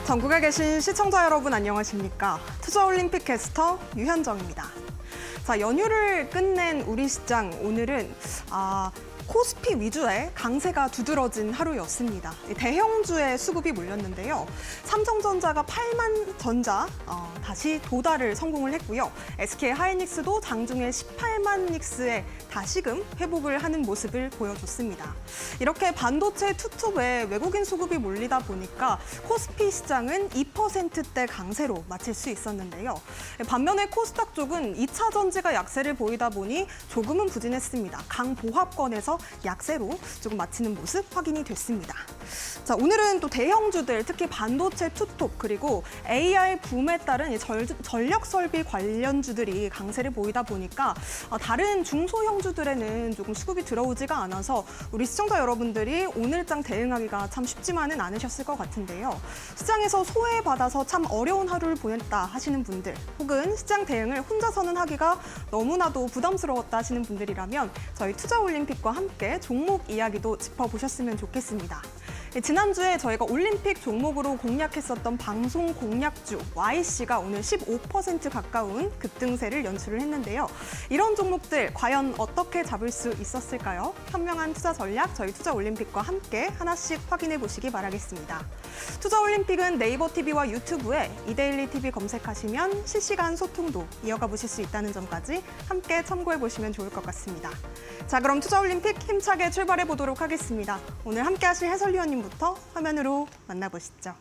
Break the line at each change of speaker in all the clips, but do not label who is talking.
전국에 계신 시청자 여러분 안녕하십니까? 투자올림픽 캐스터 유현정입니다. 자, 연휴를 끝낸 우리 시장 오늘은 코스피 위주의 강세가 두드러진 하루였습니다. 대형주의 수급이 몰렸는데요. 삼성전자가 8만 전자 다시 도달을 성공을 했고요. SK하이닉스도 장중에 18만 닉스에 다시금 회복을 하는 모습을 보여줬습니다. 이렇게 반도체 투톱에 외국인 수급이 몰리다 보니까 코스피 시장은 2%대 강세로 마칠 수 있었는데요. 반면에 코스닥 쪽은 2차 전지가 약세를 보이다 보니 조금은 부진했습니다. 강보합권에서 약세로 조금 마치는 모습 확인이 됐습니다. 자, 오늘은 또 대형주들, 특히 반도체 투톱 그리고 AI 붐에 따른 전력 설비 관련주들이 강세를 보이다 보니까 다른 중소형주들에는 조금 수급이 들어오지가 않아서 우리 시청자 여러분들이 오늘장 대응하기가 참 쉽지만은 않으셨을 것 같은데요. 시장에서 소외받아서 참 어려운 하루를 보냈다 하시는 분들, 혹은 시장 대응을 혼자서는 하기가 너무나도 부담스러웠다 하시는 분들이라면 저희 투자올림픽과 함께 종목 이야기도 짚어보셨으면 좋겠습니다. 지난주에 저희가 올림픽 종목으로 공략했었던 방송 공략주 YC가 오늘 15% 가까운 급등세를 연출을 했는데요. 이런 종목들 과연 어떻게 잡을 수 있었을까요? 현명한 투자 전략 저희 투자올림픽과 함께 하나씩 확인해 보시기 바라겠습니다. 투자올림픽은 네이버 TV와 유튜브에 이데일리 TV 검색하시면 실시간 소통도 이어가 보실 수 있다는 점까지 함께 참고해 보시면 좋을 것 같습니다. 자, 그럼 투자올림픽 힘차게 출발해 보도록 하겠습니다. 오늘 함께 하실 해설위원님부터 화면으로 만나보시죠.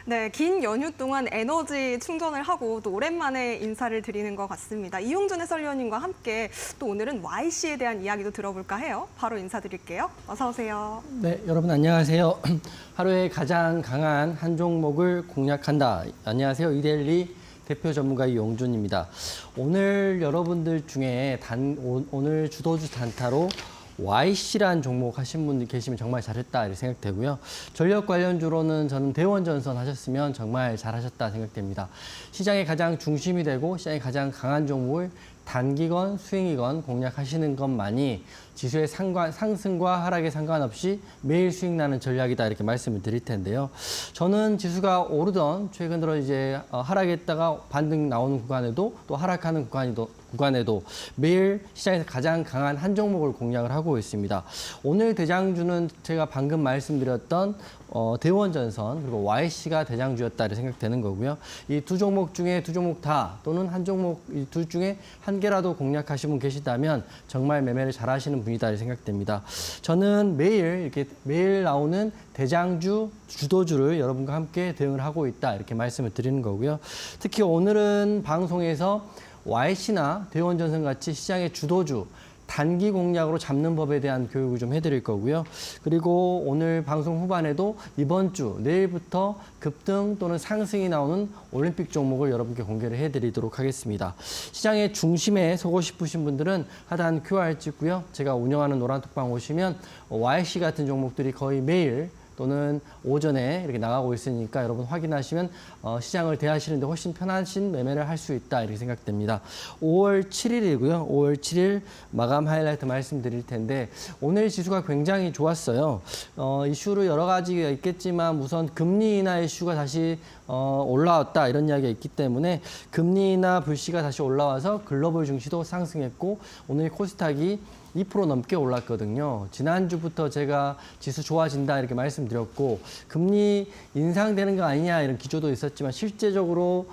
네, 긴 연휴 동안 에너지 충전을 하고 또 오랜만에 인사를 드리는 것 같습니다. 이용준 해설위원님과 함께 또 오늘은 YC에 대한 이야기도 들어볼까 해요. 바로 인사드릴게요. 어서 오세요.
네, 여러분 안녕하세요. 하루에 가장 강한 한 종목을 공략한다. 안녕하세요. 이데일리 대표 전문가 이용준입니다. 오늘 여러분들 중에 오늘 주도주 단타로 YC라는 종목 하신 분들 계시면 정말 잘했다 이렇게 생각되고요. 전력 관련주로는 저는 대원전선 하셨으면 정말 잘하셨다 생각됩니다. 시장의 가장 중심이 되고 시장의 가장 강한 종목을 단기건 수익이건 공략하시는 것만이 지수의 상승과 하락에 상관없이 매일 수익 나는 전략이다 이렇게 말씀을 드릴 텐데요. 저는 지수가 오르던 최근 들어 이제 하락했다가 반등 나오는 구간에도 또 하락하는 구간에도 매일 시장에서 가장 강한 한 종목을 공략을 하고 있습니다. 오늘 대장주는 제가 방금 말씀드렸던 대원전선 그리고 YC가 대장주였다 이렇게 생각되는 거고요. 이 두 종목 중에 두 종목 다 또는 한 종목 이 둘 중에 한 개라도 공략하신 분 계시다면 정말 매매를 잘하시는 분이다 이렇게 생각됩니다. 저는 매일 나오는 대장주 주도주를 여러분과 함께 대응을 하고 있다 이렇게 말씀을 드리는 거고요. 특히 오늘은 방송에서 YC나 대원전선 같이 시장의 주도주 단기 공략으로 잡는 법에 대한 교육을 좀 해드릴 거고요. 그리고 오늘 방송 후반에도 이번 주 내일부터 급등 또는 상승이 나오는 올림픽 종목을 여러분께 공개를 해드리도록 하겠습니다. 시장의 중심에 서고 싶으신 분들은 하단 QR 찍고요. 제가 운영하는 노란톡방 오시면 YC 같은 종목들이 거의 매일 또는 오전에 이렇게 나가고 있으니까 여러분 확인하시면 시장을 대하시는데 훨씬 편하신 매매를 할 수 있다 이렇게 생각됩니다. 5월 7일이고요. 5월 7일 마감 하이라이트 말씀드릴 텐데 오늘 지수가 굉장히 좋았어요. 이슈로 여러 가지가 있겠지만 우선 금리 인하 이슈가 다시 올라왔다 이런 이야기가 있기 때문에 금리 인하 불씨가 다시 올라와서 글로벌 증시도 상승했고 오늘 코스닥이 2% 넘게 올랐거든요. 지난주부터 제가 지수 좋아진다 이렇게 말씀드렸고 금리 인상되는 거 아니냐 이런 기조도 있었지만 실제적으로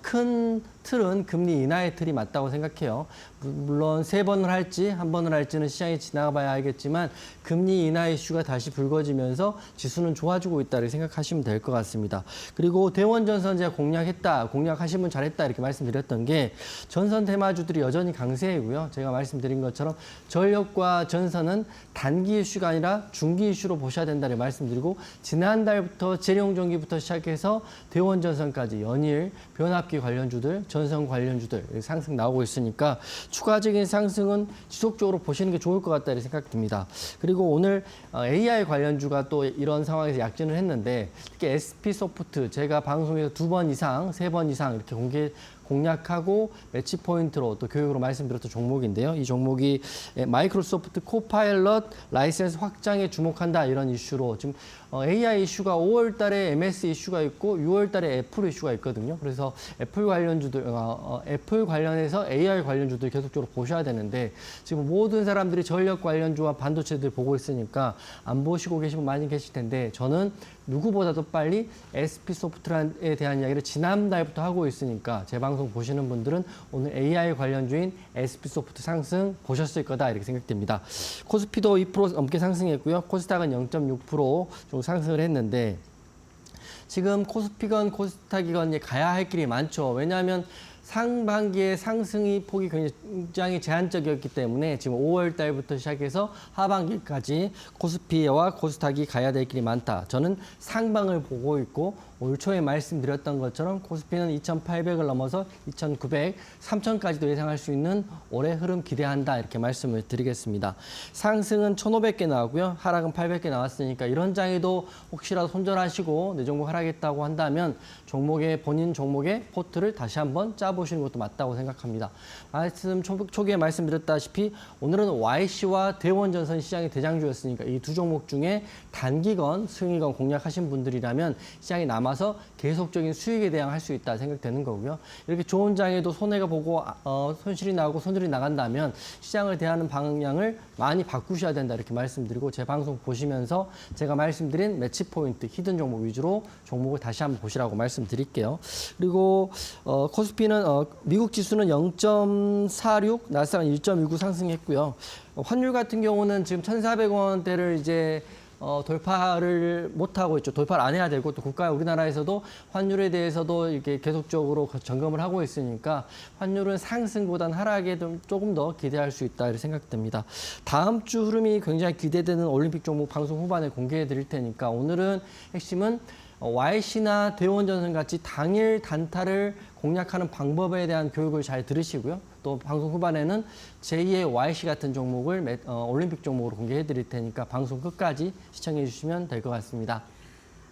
큰 틀은 금리 인하의 틀이 맞다고 생각해요. 물론 3번을 할지 1번을 할지는 시장이 지나가봐야 알겠지만 금리 인하 이슈가 다시 불거지면서 지수는 좋아지고 있다 이렇게 생각하시면 될 것 같습니다. 그리고 대원전선 제가 공략하시면 잘했다 이렇게 말씀드렸던 게 전선 테마주들이 여전히 강세이고요. 제가 말씀드린 것처럼 전력과 전선은 단기 이슈가 아니라 중기 이슈로 보셔야 된다고 말씀드리고 지난달부터 재룡전기부터 시작해서 대원전선까지 연일 변압기 관련주들 전선 관련주들 상승 나오고 있으니까 추가적인 상승은 지속적으로 보시는 게 좋을 것 같다 이렇게 생각됩니다. 그리고 오늘 AI 관련주가 또 이런 상황에서 약진을 했는데 특히 SP소프트 제가 방송에서 2번 이상, 3번 이상 이렇게 공략하고 매치 포인트로 또 교육으로 말씀드렸던 종목인데요. 이 종목이 마이크로소프트 코파일럿 라이센스 확장에 주목한다 이런 이슈로 지금 AI 이슈가 5월 달에 MS 이슈가 있고 6월 달에 애플 이슈가 있거든요. 그래서 애플 관련주들, 애플 관련해서 AI 관련주들 계속적으로 보셔야 되는데 지금 모든 사람들이 전력 관련주와 반도체들 보고 있으니까 안 보시고 계신 분 많이 계실 텐데 저는 누구보다도 빨리 SP소프트에 대한 이야기를 지난달부터 하고 있으니까 제 방송 보시는 분들은 오늘 AI 관련주인 SP소프트 상승 보셨을 거다 이렇게 생각됩니다. 코스피도 2% 넘게 상승했고요. 코스닥은 0.6% 정도 상승을 했는데 지금 코스피건 코스닥이건 가야 할 길이 많죠. 왜냐하면 상반기에 상승이 폭이 굉장히 제한적이었기 때문에 지금 5월 달부터 시작해서 하반기까지 코스피와 코스닥이 가야 될 길이 많다. 저는 상방을 보고 있고 올 초에 말씀드렸던 것처럼 코스피는 2,800을 넘어서 2,900, 3,000까지도 예상할 수 있는 올해 흐름 기대한다 이렇게 말씀을 드리겠습니다. 상승은 1,500개 나왔고요. 하락은 800개 나왔으니까 이런 장에도 혹시라도 손절하시고 내 종목 하락했다고 한다면 본인 종목의 포트를 다시 한번 짜보시는 것도 맞다고 생각합니다. 초기에 말씀드렸다시피 오늘은 YC와 대원전선 시장이 대장주였으니까 이 두 종목 중에 단기건 수익이건 공략하신 분들이라면 시장이 남아서 계속적인 수익에 대항할 수 있다 생각되는 거고요. 이렇게 좋은 장에도 손해가 보고 손실이 나고 손실이 나간다면 시장을 대하는 방향을 많이 바꾸셔야 된다 이렇게 말씀드리고 제 방송 보시면서 제가 말씀드린 매치 포인트 히든 종목 위주로 종목을 다시 한번 보시라고 말씀드릴게요. 그리고 코스피는 미국 지수는 0.46, 나스닥은 1.19 상승했고요. 환율 같은 경우는 지금 1,400원대를 이제 돌파를 못하고 있죠. 돌파를 안 해야 되고 또 우리나라에서도 환율에 대해서도 이렇게 계속적으로 점검을 하고 있으니까 환율은 상승보다는 하락에 조금 더 기대할 수 있다 이렇게 생각됩니다. 다음 주 흐름이 굉장히 기대되는 올림픽 종목 방송 후반에 공개해 드릴 테니까 오늘은 핵심은 YC나 대원전선 같이 당일 단타를 공략하는 방법에 대한 교육을 잘 들으시고요. 또 방송 후반에는 제2의 YC 같은 종목을 올림픽 종목으로 공개해 드릴 테니까 방송 끝까지 시청해 주시면 될 것 같습니다.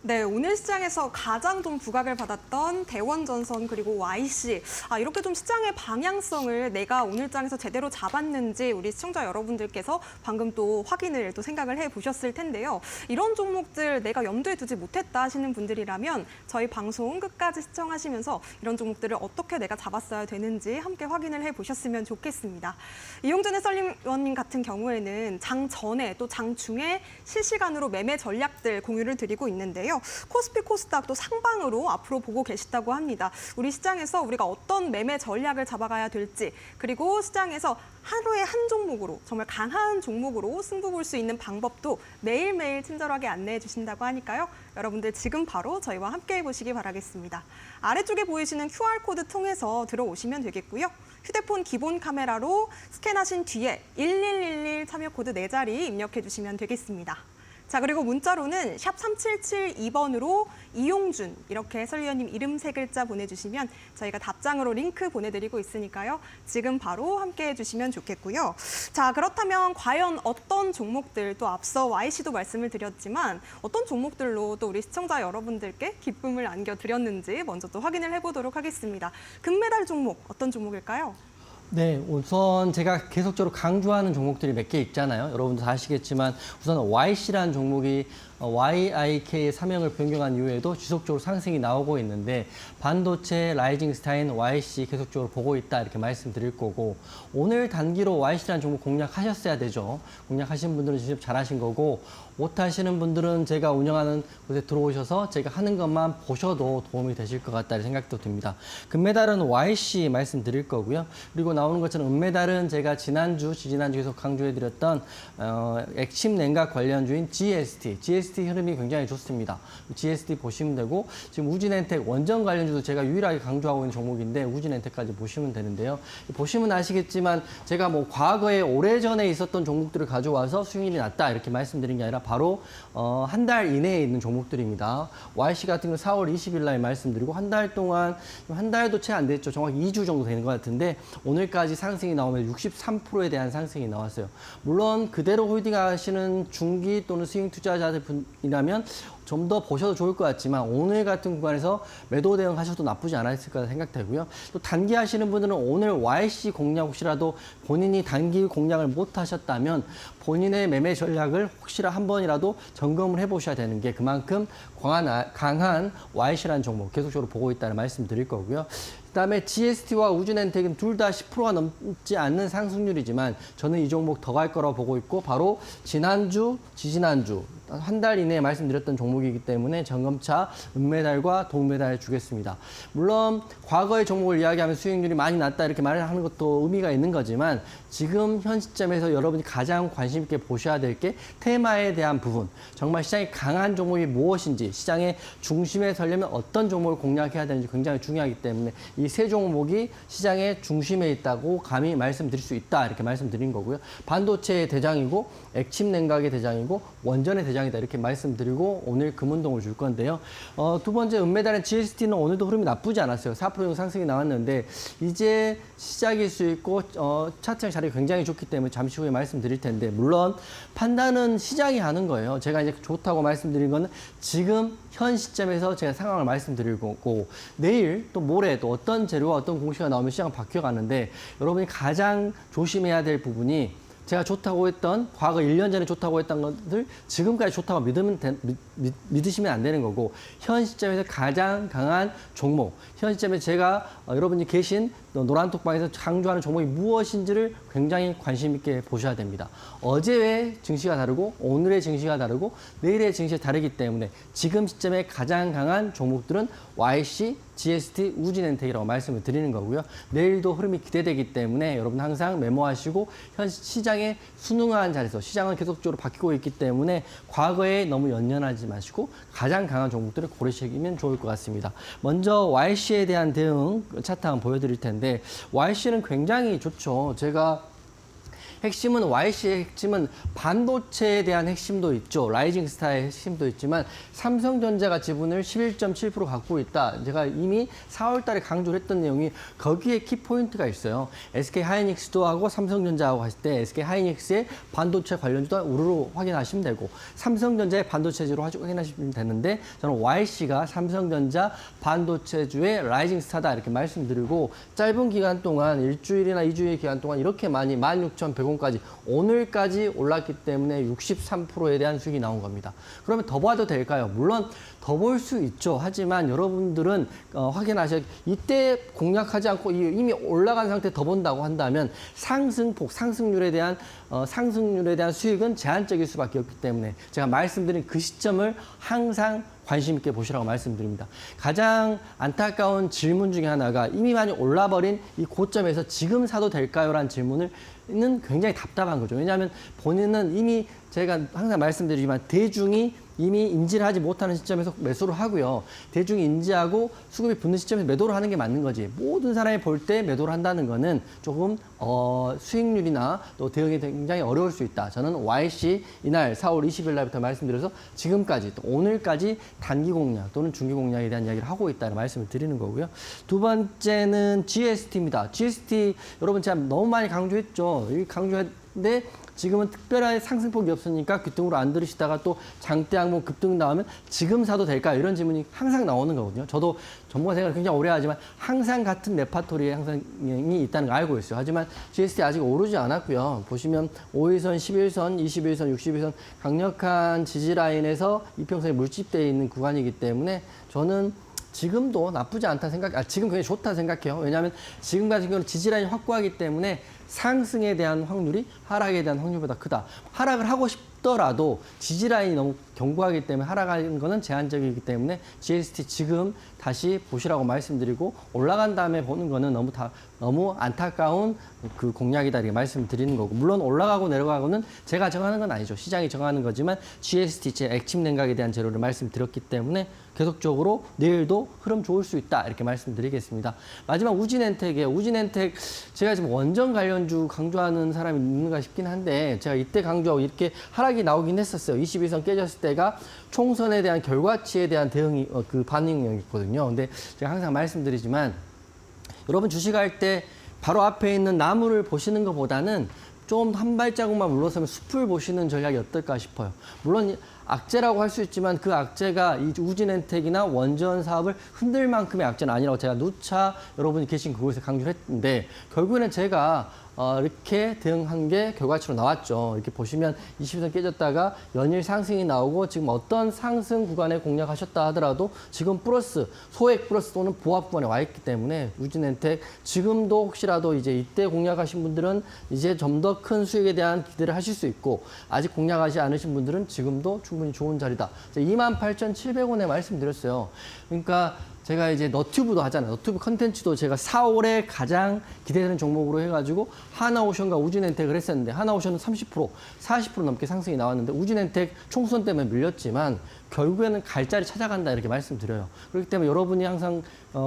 네, 오늘 시장에서 가장 좀 부각을 받았던 대원전선 그리고 YC. 이렇게 좀 시장의 방향성을 내가 오늘장에서 제대로 잡았는지 우리 시청자 여러분들께서 방금 또 확인을 또 생각을 해보셨을 텐데요. 이런 종목들 내가 염두에 두지 못했다 하시는 분들이라면 저희 방송 끝까지 시청하시면서 이런 종목들을 어떻게 내가 잡았어야 되는지 함께 확인을 해보셨으면 좋겠습니다. 이용준 해설위원님 같은 경우에는 장 전에 또 장 중에 실시간으로 매매 전략들 공유를 드리고 있는데요. 코스피, 코스닥도 상방으로 앞으로 보고 계시다고 합니다. 우리 시장에서 우리가 어떤 매매 전략을 잡아가야 될지 그리고 시장에서 하루에 한 종목으로 정말 강한 종목으로 승부 볼 수 있는 방법도 매일매일 친절하게 안내해 주신다고 하니까요. 여러분들 지금 바로 저희와 함께 해보시기 바라겠습니다. 아래쪽에 보이시는 QR코드 통해서 들어오시면 되겠고요. 휴대폰 기본 카메라로 스캔하신 뒤에 1111 참여 코드 4자리 입력해 주시면 되겠습니다. 자, 그리고 문자로는 샵 3772번으로 이용준 이렇게 해설위원님 이름 3글자 보내주시면 저희가 답장으로 링크 보내드리고 있으니까요. 지금 바로 함께 해주시면 좋겠고요. 자, 그렇다면 과연 어떤 종목들 또 앞서 YC도 말씀을 드렸지만 어떤 종목들로 또 우리 시청자 여러분들께 기쁨을 안겨드렸는지 먼저 또 확인을 해보도록 하겠습니다. 금메달 종목 어떤 종목일까요?
네, 우선 제가 계속적으로 강조하는 종목들이 몇 개 있잖아요. 여러분도 다 아시겠지만 우선 YC라는 종목이 YIK의 사명을 변경한 이후에도 지속적으로 상승이 나오고 있는데 반도체 라이징 스타인 YC 계속적으로 보고 있다 이렇게 말씀드릴 거고 오늘 단기로 YC라는 종목 공략하셨어야 되죠. 공략하신 분들은 직접 잘하신 거고 못하시는 분들은 제가 운영하는 곳에 들어오셔서 제가 하는 것만 보셔도 도움이 되실 것 같다는 생각도 듭니다. 금메달은 YC 말씀드릴 거고요. 그리고 나오는 것처럼 은메달은 제가 지난주, 지지난주 계속 강조해드렸던 액침 냉각 관련주인 GST 흐름이 굉장히 좋습니다. GST 보시면 되고 지금 우진엔텍 원전 관련주도 제가 유일하게 강조하고 있는 종목인데 우진엔텍까지 보시면 되는데요. 보시면 아시겠지만 제가 뭐 과거에 오래전에 있었던 종목들을 가져와서 수익률이 낮다 이렇게 말씀드린 게 아니라 바로 한 달 이내에 있는 종목들입니다. YC 같은 경우 4월 20일 날 말씀드리고 한 달 동안 한 달도 채 안 됐죠. 정확히 2주 정도 되는 것 같은데 오늘까지 상승이 나오면 63%에 대한 상승이 나왔어요. 물론 그대로 홀딩하시는 중기 또는 스윙 투자자들이라면 좀 더 보셔도 좋을 것 같지만 오늘 같은 구간에서 매도 대응하셔도 나쁘지 않았을 거라 생각되고요. 또 단기 하시는 분들은 오늘 YC 공략 혹시라도 본인이 단기 공략을 못 하셨다면 본인의 매매 전략을 혹시나 한 번이라도 점검을 해보셔야 되는 게 그만큼 강한 YC라는 종목 계속적으로 보고 있다는 말씀 드릴 거고요. 그다음에 GST와 우진엔텍은 둘 다 10%가 넘지 않는 상승률이지만 저는 이 종목 더 갈 거라고 보고 있고 바로 지난주, 지지난주 한 달 이내에 말씀드렸던 종목이기 때문에 점검차 은메달과 동메달 주겠습니다. 물론 과거의 종목을 이야기하면 수익률이 많이 낮다 이렇게 말을 하는 것도 의미가 있는 거지만 지금 현 시점에서 여러분이 가장 관심 있게 보셔야 될 게 테마에 대한 부분. 정말 시장이 강한 종목이 무엇인지 시장의 중심에 서려면 어떤 종목을 공략해야 되는지 굉장히 중요하기 때문에 이 세 종목이 시장의 중심에 있다고 감히 말씀드릴 수 있다 이렇게 말씀드린 거고요. 반도체의 대장이고 액침 냉각의 대장이고 원전의 대장이다 이렇게 말씀드리고 오늘 금운동을 줄 건데요. 두 번째 은메달은 GST는 오늘도 흐름이 나쁘지 않았어요. 4% 정도 상승이 나왔는데 이제 시작일 수 있고 차트형 자리가 굉장히 좋기 때문에 잠시 후에 말씀드릴 텐데 물론 판단은 시장이 하는 거예요. 제가 이제 좋다고 말씀드린 거는 지금 현 시점에서 제가 상황을 말씀드릴 거고 내일 또 모레 또 어떤 재료와 어떤 공시가 나오면 시장은 바뀌어가는데 여러분이 가장 조심해야 될 부분이 제가 좋다고 했던 과거 1년 전에 좋다고 했던 것들 지금까지 좋다고 믿으시면 안 되는 거고 현 시점에서 가장 강한 종목 현 시점에 제가 여러분이 계신 노란톡방에서 강조하는 종목이 무엇인지를 굉장히 관심 있게 보셔야 됩니다. 어제의 증시가 다르고 오늘의 증시가 다르고 내일의 증시가 다르기 때문에 지금 시점에 가장 강한 종목들은 YC, GST, 우진엔텍이라고 말씀을 드리는 거고요. 내일도 흐름이 기대되기 때문에 여러분 항상 메모하시고 현 시장에 순응한 자리에서 시장은 계속적으로 바뀌고 있기 때문에 과거에 너무 연연하지 마시고 가장 강한 종목들을 고르시면 좋을 것 같습니다. 먼저 YC에 대한 대응 차트 한번 보여드릴 텐데 YC는 굉장히 좋죠. 제가 핵심은 YC의 핵심은 반도체에 대한 핵심도 있죠. 라이징 스타의 핵심도 있지만 삼성전자가 지분을 11.7% 갖고 있다. 제가 이미 4월 달에 강조를 했던 내용이 거기에 키포인트가 있어요. SK 하이닉스도 하고 삼성전자하고 했을 때 SK 하이닉스의 반도체 관련주도 우르르 확인하시면 되고 삼성전자의 반도체주로 확인하시면 되는데 저는 YC가 삼성전자 반도체주의 라이징 스타다 이렇게 말씀드리고 짧은 기간 동안 일주일이나 2주일 기간 동안 이렇게 많이 16,100원 까지 오늘까지 올랐기 때문에 63%에 대한 수익이 나온 겁니다. 그러면 더 봐도 될까요? 물론 더 볼 수 있죠. 하지만 여러분들은 확인하셔야 이때 공략하지 않고 이미 올라간 상태 더 본다고 한다면 상승폭, 상승률에 대한 수익은 제한적일 수밖에 없기 때문에 제가 말씀드린 그 시점을 항상 관심 있게 보시라고 말씀드립니다. 가장 안타까운 질문 중에 하나가 이미 많이 올라버린 이 고점에서 지금 사도 될까요? 라는 질문은 굉장히 답답한 거죠. 왜냐하면 본인은 이미 제가 항상 말씀드리지만 대중이 이미 인지를 하지 못하는 시점에서 매수를 하고요. 대중이 인지하고 수급이 붙는 시점에서 매도를 하는 게 맞는 거지. 모든 사람이 볼 때 매도를 한다는 거는 조금 수익률이나 또 대응이 굉장히 어려울 수 있다. 저는 YC 이날 4월 20일 날부터 말씀드려서 지금까지 또 오늘까지 단기 공략 또는 중기 공략에 대한 이야기를 하고 있다는 말씀을 드리는 거고요. 두 번째는 GST입니다. GST 여러분 제가 너무 많이 강조했죠. 강조했는데 지금은 특별한 상승폭이 없으니까 귀등으로 안 들으시다가 또 장대 항목 급등 나오면 지금 사도 될까 이런 질문이 항상 나오는 거거든요. 저도 전문가 생활을 굉장히 오래 하지만 항상 같은 레파토리에 항상 있다는 거 알고 있어요. 하지만 GST 아직 오르지 않았고요. 보시면 5일선, 11선, 21선, 61선 강력한 지지 라인에서 이평선이 물집되어 있는 구간이기 때문에 저는 지금도 나쁘지 않다 지금 굉장히 좋다 생각해요. 왜냐하면 지금 같은 경우는 지지라인이 확고하기 때문에 상승에 대한 확률이 하락에 대한 확률보다 크다. 하락을 하고 싶더라도 지지라인이 너무 견고하기 때문에 하락하는 거는 제한적이기 때문에 GST 지금 다시 보시라고 말씀드리고 올라간 다음에 보는 거는 너무 안타까운 그 공략이다 이렇게 말씀드리는 거고 물론 올라가고 내려가고는 제가 정하는 건 아니죠. 시장이 정하는 거지만 GST 제 액침 냉각에 대한 재료를 말씀드렸기 때문에 계속적으로 내일도 흐름 좋을 수 있다 이렇게 말씀드리겠습니다. 마지막 우진엔텍이에요. 우진엔텍 제가 지금 원전 관련주 강조하는 사람이 있는가 싶긴 한데 제가 이때 강조하고 이렇게 하락이 나오긴 했었어요. 21선 깨졌을 때가 총선에 대한 결과치에 대한 대응이 그 반응이었거든요. 근데 제가 항상 말씀드리지만 여러분 주식할 때 바로 앞에 있는 나무를 보시는 것보다는 좀 한 발자국만 물러서면 숲을 보시는 전략이 어떨까 싶어요. 물론 악재라고 할 수 있지만 그 악재가 이 우진엔텍이나 원전 사업을 흔들 만큼의 악재는 아니라고 제가 누차 여러분이 계신 그곳에서 강조를 했는데 결국에는 제가 이렇게 대응한 게 결과치로 나왔죠. 이렇게 보시면 20선 깨졌다가 연일 상승이 나오고 지금 어떤 상승 구간에 공략하셨다 하더라도 지금 플러스, 소액 플러스 또는 보합 구간에 와 있기 때문에 우진엔텍 지금도 혹시라도 이제 이때 공략하신 분들은 이제 좀 더 큰 수익에 대한 기대를 하실 수 있고 아직 공략하지 않으신 분들은 지금도 충분히 좋은 자리다. 28,700원에 말씀드렸어요. 그러니까 제가 이제 너튜브도 하잖아요. 너튜브 컨텐츠도 제가 4월에 가장 기대되는 종목으로 해가지고 하나오션과 우진엔텍을 했었는데 하나오션은 30%, 40% 넘게 상승이 나왔는데 우진엔텍 총선 때문에 밀렸지만 결국에는 갈 자리 찾아간다 이렇게 말씀드려요. 그렇기 때문에 여러분이 항상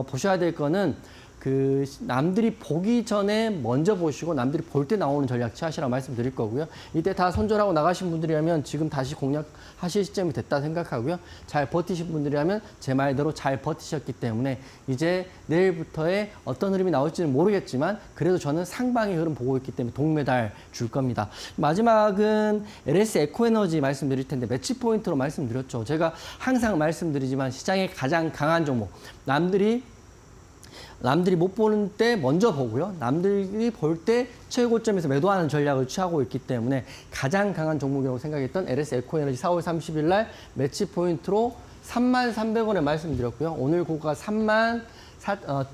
보셔야 될 거는 그 남들이 보기 전에 먼저 보시고 남들이 볼 때 나오는 전략 취하시라고 말씀드릴 거고요. 이때 다 손절하고 나가신 분들이라면 지금 다시 공략하실 시점이 됐다 생각하고요. 잘 버티신 분들이라면 제 말대로 잘 버티셨기 때문에 이제 내일부터의 어떤 흐름이 나올지는 모르겠지만 그래도 저는 상방의 흐름 보고 있기 때문에 동메달 줄 겁니다. 마지막은 LS 에코에너지 말씀드릴 텐데 매치 포인트로 말씀드렸죠. 제가 항상 말씀드리지만 시장의 가장 강한 종목 남들이 못 보는 때 먼저 보고요. 남들이 볼 때 최고점에서 매도하는 전략을 취하고 있기 때문에 가장 강한 종목이라고 생각했던 LS 에코에너지 4월 30일 날 매치 포인트로 33,300원에 말씀드렸고요. 오늘 고가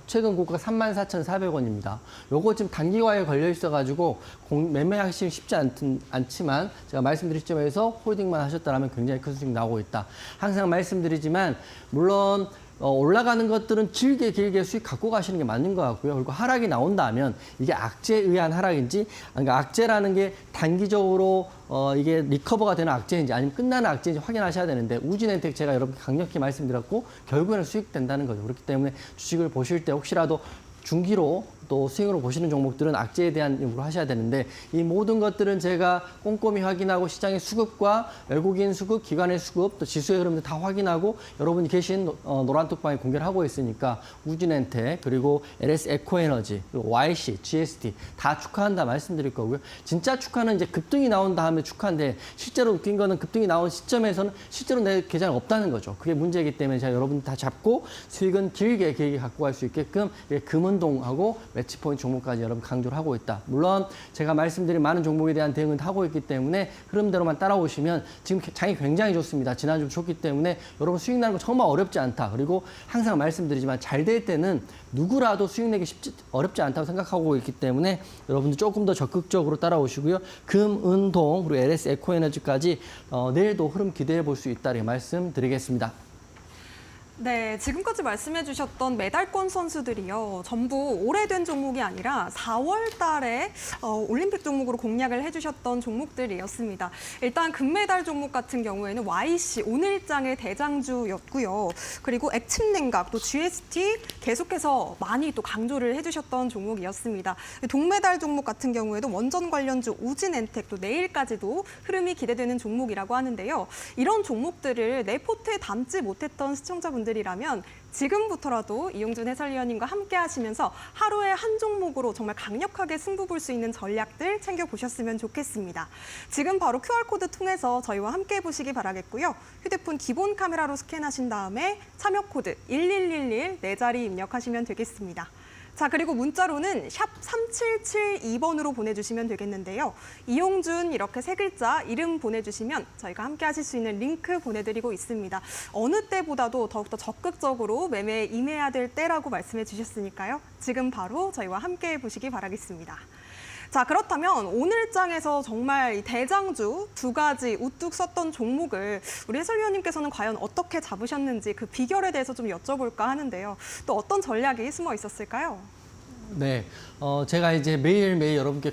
최근 고가가 34,400원입니다. 요거 지금 단기화에 걸려 있어가지고 매매하시기 쉽지 않지만 제가 말씀드린 시점에서 홀딩만 하셨다면 굉장히 큰 수익 나오고 있다. 항상 말씀드리지만 물론 올라가는 것들은 길게 수익 갖고 가시는 게 맞는 것 같고요. 그리고 하락이 나온다면 이게 악재에 의한 하락인지, 그러니까 악재라는 게 단기적으로 이게 리커버가 되는 악재인지 아니면 끝나는 악재인지 확인하셔야 되는데 우진엔텍 제가 여러분께 강력히 말씀드렸고 결국에는 수익된다는 거죠. 그렇기 때문에 주식을 보실 때 혹시라도 중기로 또 스윙으로 보시는 종목들은 악재에 대한 연구를 하셔야 되는데 이 모든 것들은 제가 꼼꼼히 확인하고 시장의 수급과 외국인 수급, 기관의 수급, 또 지수의 흐름들 다 확인하고 여러분이 계신 노란톡방에 공개를 하고 있으니까 우진엔텍 그리고 LS 에코에너지, 그리고 YC, GST 다 축하한다 말씀드릴 거고요. 진짜 축하는 이제 급등이 나온 다음에 축하인데 실제로 웃긴 거는 급등이 나온 시점에서는 실제로 내 계좌는 없다는 거죠. 그게 문제이기 때문에 제가 여러분 다 잡고 수익은 길게 갖고 갈 수 있게끔 금운동하고 매치포인트 종목까지 여러분 강조를 하고 있다. 물론 제가 말씀드린 많은 종목에 대한 대응은 하고 있기 때문에 흐름대로만 따라오시면 지금 장이 굉장히 좋습니다. 지난주 좋기 때문에 여러분 수익 나는 거 정말 어렵지 않다. 그리고 항상 말씀드리지만 잘 될 때는 누구라도 수익 내기 어렵지 않다고 생각하고 있기 때문에 여러분들 조금 더 적극적으로 따라오시고요. 금, 은, 동, 그리고 LS 에코에너지까지 내일도 흐름 기대해 볼 수 있다. 이렇게 말씀드리겠습니다.
네, 지금까지 말씀해 주셨던 메달권 선수들이요. 전부 오래된 종목이 아니라 4월 달에 올림픽 종목으로 공략을 해주셨던 종목들이었습니다. 일단 금메달 종목 같은 경우에는 YC 오늘장의 대장주였고요. 그리고 액침냉각 또 GST 계속해서 많이 또 강조를 해주셨던 종목이었습니다. 동메달 종목 같은 경우에도 원전 관련주 우진엔텍 또 내일까지도 흐름이 기대되는 종목이라고 하는데요. 이런 종목들을 내 포트에 담지 못했던 시청자분들 분들이라면 지금부터라도 이용준 해설위원님과 함께 하시면서 하루에 한 종목으로 정말 강력하게 승부 볼 수 있는 전략들 챙겨보셨으면 좋겠습니다. 지금 바로 QR코드 통해서 저희와 함께 해보시기 바라겠고요. 휴대폰 기본 카메라로 스캔하신 다음에 참여 코드 1111 4자리 입력하시면 되겠습니다. 자, 그리고 문자로는 샵 3772번으로 보내주시면 되겠는데요. 이용준 이렇게 세 글자 이름 보내주시면 저희가 함께 하실 수 있는 링크 보내드리고 있습니다. 어느 때보다도 더욱더 적극적으로 매매에 임해야 될 때라고 말씀해 주셨으니까요. 지금 바로 저희와 함께 해보시기 바라겠습니다. 자, 그렇다면 오늘 장에서 정말 이 대장주 두 가지 우뚝 섰던 종목을 우리 해설위원님께서는 과연 어떻게 잡으셨는지 그 비결에 대해서 좀 여쭤볼까 하는데요. 또 어떤 전략이 숨어 있었을까요?
네, 제가 이제 매일매일 여러분께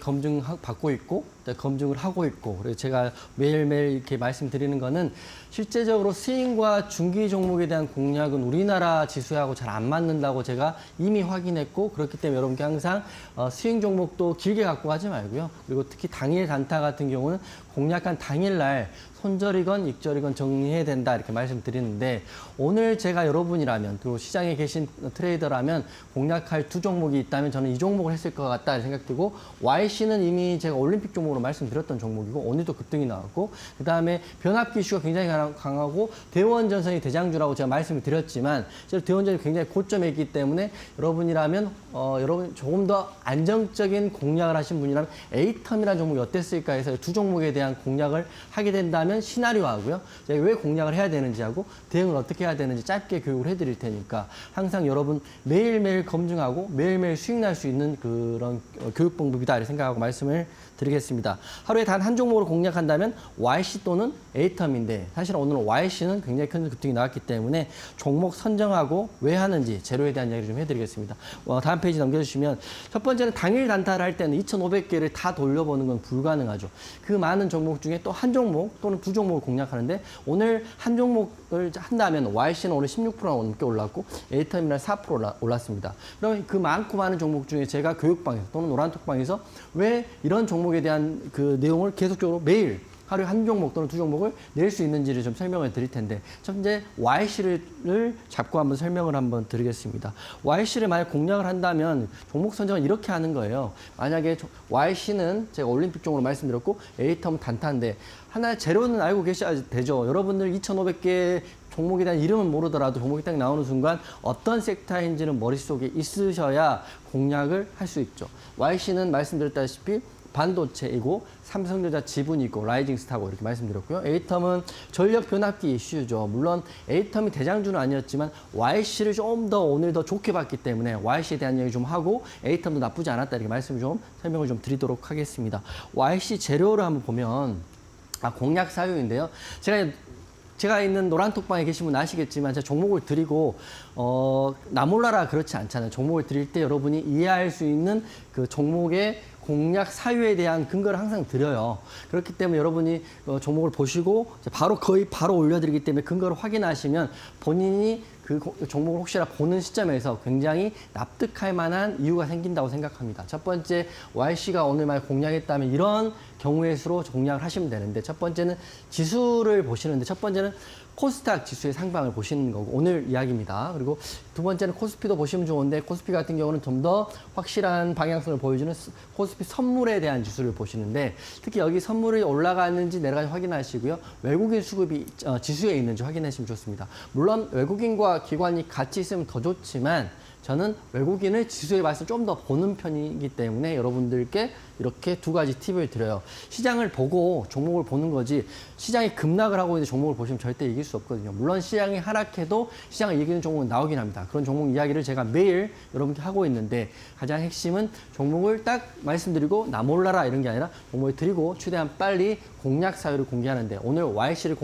받고 있고, 검증을 하고 있고, 그리고 제가 매일매일 이렇게 말씀드리는 거는 실제적으로 스윙과 중기 종목에 대한 공략은 우리나라 지수하고 잘 안 맞는다고 제가 이미 확인했고, 그렇기 때문에 여러분께 항상 스윙 종목도 길게 갖고 가지 말고요. 그리고 특히 당일 단타 같은 경우는 공략한 당일날 손절이건 익절이건 정리해야 된다 이렇게 말씀드리는데, 오늘 제가 여러분이라면 그리고 시장에 계신 트레이더라면 공략할 두 종목이 있다면 저는 이 종목을 했을 것 같다 생각 들고, YC는 이미 제가 올림픽 종목으로 말씀드렸던 종목이고 오늘도 급등이 나왔고, 그다음에 변압기 이슈가 굉장히 강하고 대원전선이 대장주라고 제가 말씀을 드렸지만 실제로 대원전이 굉장히 고점에 있기 때문에 여러분이라면 여러분 조금 더 안정적인 공략을 하신 분이라면 에이텀이라는 종목이 어땠을까 해서 두 종목에 대한 공략을 하게 된다면 시나리오하고요. 제가 왜 공략을 해야 되는지 하고 대응을 어떻게 해야 되는지 짧게 교육을 해드릴 테니까 항상 여러분 매일매일 검증하고 매일매일 수익 날 수 있는 그런 교육 방법이다 이렇게 생각하고 말씀을 드리겠습니다. 하루에 단 한 종목으로 공략한다면 YC 또는 에이텀인데 사실 오늘은 YC는 굉장히 큰 급등이 나왔기 때문에 종목 선정하고 왜 하는지 재료에 대한 이야기를 좀 해드리겠습니다. 다음 페이지 넘겨주시면 첫 번째는 당일 단타를 할 때는 2,500개를 다 돌려보는 건 불가능하죠. 그 많은 종목 중에 또 한 종목 또는 두 종목을 공략하는데 오늘 한 종목을 한다면 YC는 오늘 16% 넘게 올랐고 에이텀이랑 4% 올랐습니다. 그러면 그 많고 많은 종목 중에 제가 교육방에서 또는 노란톡방에서 왜 이런 종목에 대한 그 내용을 계속적으로 매일 하루에 한 종목 또는 두 종목을 낼 수 있는지를 좀 설명을 드릴 텐데 첫 번째 YC를 잡고 한번 설명을 한번 드리겠습니다. YC를 만약 공략을 한다면 종목 선정을 이렇게 하는 거예요. 만약에 YC는 제가 올림픽 종으로 말씀드렸고 에이텀은 단타인데 하나 재료는 알고 계셔야 되죠. 여러분들 2,500개 종목에 대한 이름은 모르더라도 종목이 딱 나오는 순간 어떤 섹터인지는 머릿속에 있으셔야 공략을 할 수 있죠. YC는 말씀드렸다시피 반도체이고 삼성전자 지분이고 라이징 스타고 이렇게 말씀드렸고요. 에이텀은 전력 변압기 이슈죠. 물론 에이텀이 대장주는 아니었지만 YC를 좀 더 오늘 더 좋게 봤기 때문에 YC에 대한 얘기 좀 하고 에이텀도 나쁘지 않았다 이렇게 설명을 좀 드리도록 하겠습니다. YC 재료를 한번 보면 공략 사유인데요. 제가 있는 노란톡방에 계신 분 아시겠지만 제가 종목을 드리고 나 몰라라 그렇지 않잖아요. 종목을 드릴 때 여러분이 이해할 수 있는 그 종목의 공략 사유에 대한 근거를 항상 드려요. 그렇기 때문에 여러분이 종목을 보시고 거의 바로 올려드리기 때문에 근거를 확인하시면 본인이 그 종목을 혹시나 보는 시점에서 굉장히 납득할 만한 이유가 생긴다고 생각합니다. 첫 번째, YC가 오늘 말 공략했다면 이런 경우의 수로 공략을 하시면 되는데 첫 번째는 지수를 보시는데 첫 번째는 코스닥 지수의 상방을 보시는 거고 오늘 이야기입니다. 그리고 두 번째는 코스피도 보시면 좋은데 코스피 같은 경우는 좀 더 확실한 방향성을 보여주는 코스피 선물에 대한 지수를 보시는데 특히 여기 선물이 올라가는지 내려가는지 확인하시고요. 외국인 수급이 지수에 있는지 확인하시면 좋습니다. 물론 외국인과 기관이 같이 있으면 더 좋지만 저는 외국인을 지수에 봤을 때 좀 더 보는 편이기 때문에 여러분들께 이렇게 두 가지 팁을 드려요. 시장을 보고 종목을 보는 거지 시장이 급락을 하고 있는 종목을 보시면 절대 이길 수 없거든요. 물론 시장이 하락해도 시장을 이기는 종목은 나오긴 합니다. 그런 종목 이야기를 제가 매일 여러분께 하고 있는데 가장 핵심은 종목을 딱 말씀드리고 나 몰라라 이런 게 아니라 종목을 드리고 최대한 빨리 공략 사유를 공개하는데 오늘 YC를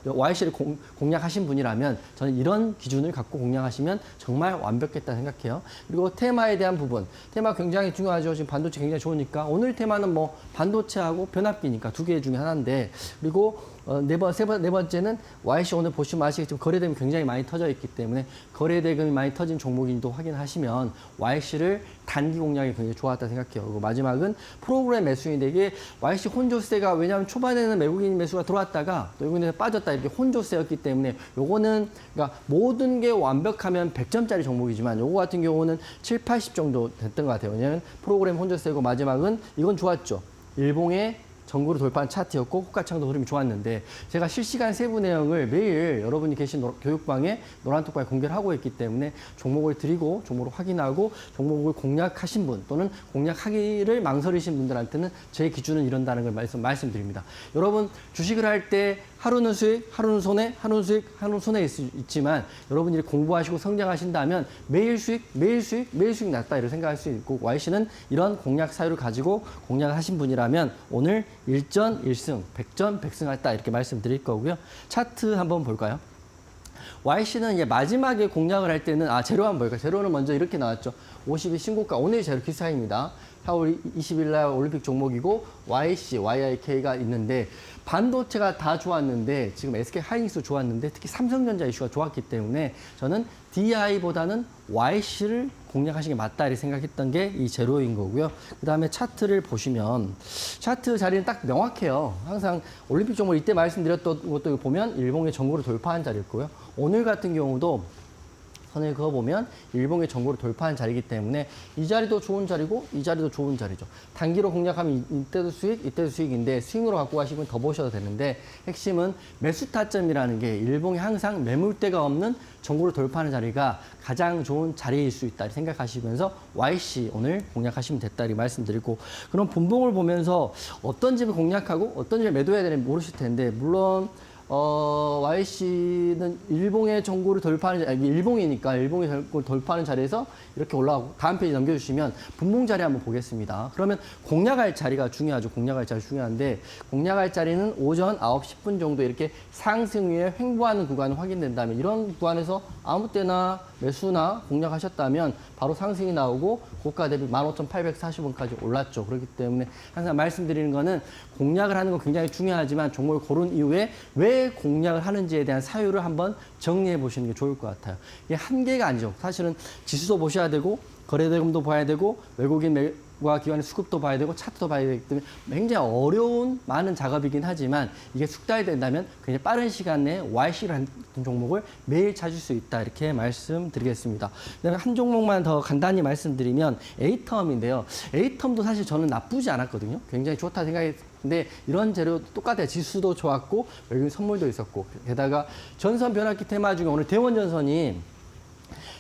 YC를 공략하신 분이라면 저는 이런 기준을 갖고 공략하시면 정말 완벽했다 생각해요. 그리고 테마에 대한 부분, 테마 굉장히 중요하죠. 지금 반도체 굉장히 좋으니까 오늘 테마는 뭐 반도체하고 변압기니까 두 개 중에 하나인데 그리고 네 번째는 YC 오늘 보시면 아시겠지만 거래대금이 굉장히 많이 터져 있기 때문에 거래대금이 많이 터진 종목인도 확인하시면 YC를 단기 공략이 굉장히 좋았다 생각해요. 그리고 마지막은 프로그램 매수인데 이게 YC 혼조세가 왜냐하면 초반에는 외국인 매수가 들어왔다가 또 외국인에서 빠졌다 이렇게 혼조세였기 때문에 요거는 그러니까 모든 게 완벽하면 100점짜리 종목이지만 요거 같은 경우는 7, 80 정도 됐던 것 같아요. 왜냐하면 프로그램 혼조세고 마지막은 이건 좋았죠. 일봉의 전고를 돌파한 차트였고 호가창도 흐름이 좋았는데 제가 실시간 세부 내용을 매일 여러분이 계신 교육방에 노란톡방에 공개를 하고 있기 때문에 종목을 드리고 종목을 확인하고 종목을 공략하신 분 또는 공략하기를 망설이신 분들한테는 제 기준은 이런다는 걸 말씀드립니다. 여러분 주식을 할 때 하루는 수익, 하루는 손해, 하루는 수익, 하루는 손해 있지만 여러분들이 공부하시고 성장하신다면 매일 수익, 매일 수익, 매일 수익 났다 이렇게 생각할 수 있고 YC는 이런 공략 사유를 가지고 공략을 하신 분이라면 오늘 1전 1승, 100전 100승 했다 이렇게 말씀드릴 거고요. 차트 한번 볼까요? YC는 이제 마지막에 공략을 할 때는 재료 한번 볼까요? 재료는 먼저 이렇게 나왔죠. 52 신고가 오늘 재료 기사입니다. 4월 20일 날 올림픽 종목이고 YC, YIK가 있는데 반도체가 다 좋았는데 지금 SK 하이닉스 좋았는데 특히 삼성전자 이슈가 좋았기 때문에 저는 DI보다는 YC를 공략하시는 게 맞다 이렇게 생각했던 게 이 재료인 거고요. 그다음에 차트를 보시면 차트 자리는 딱 명확해요. 항상 올림픽 종목 이때 말씀드렸던 것도 보면 일봉의 전고를 돌파한 자리였고요. 오늘 같은 경우도 선을 그어보면 일봉의 전고를 돌파한 자리이기 때문에 이 자리도 좋은 자리고 이 자리도 좋은 자리죠. 단기로 공략하면 이때도 수익, 이때도 수익인데 스윙으로 갖고 가시면 더 보셔도 되는데 핵심은 매수 타점이라는 게 일봉이 항상 매물대가 없는 전고를 돌파하는 자리가 가장 좋은 자리일 수 있다 생각하시면서 YC 오늘 공략하시면 됐다 이렇게 말씀드리고 그럼 분봉을 보면서 어떤 집을 공략하고 어떤 집을 매도해야 되는지 모르실 텐데 물론 YC는 일봉의 전고를 돌파하는, 일봉이니까 일봉의 전고를 돌파하는 자리에서 이렇게 올라가고 다음 페이지 넘겨주시면 분봉 자리 한번 보겠습니다. 그러면 공략할 자리가 중요하죠. 공략할 자리 중요한데 공략할 자리는 오전 9시 10분 정도 이렇게 상승 위에 횡보하는 구간이 확인된다면 이런 구간에서 아무 때나 매수나 공략하셨다면 바로 상승이 나오고 고가 대비 15,840원까지 올랐죠. 그렇기 때문에 항상 말씀드리는 거는 공략을 하는 건 굉장히 중요하지만 종목을 고른 이후에 왜 공략을 하는지에 대한 사유를 한번 정리해 보시는 게 좋을 것 같아요. 이게 한계가 아니죠. 사실은 지수도 보셔야 되고 거래대금도 봐야 되고 외국인과 기관의 수급도 봐야 되고 차트도 봐야 되기 때문에 굉장히 어려운 많은 작업이긴 하지만 이게 숙달된다면 굉장히 빠른 시간 내에 YC라는 종목을 매일 찾을 수 있다 이렇게 말씀드리겠습니다. 그다음에 한 종목만 더 간단히 말씀드리면 에이텀인데요. 에이텀도 사실 저는 나쁘지 않았거든요. 굉장히 좋다 생각했는데 이런 재료 똑같아요. 지수도 좋았고 외국인 선물도 있었고 게다가 전선 변압기 테마 중에 오늘 대원전선이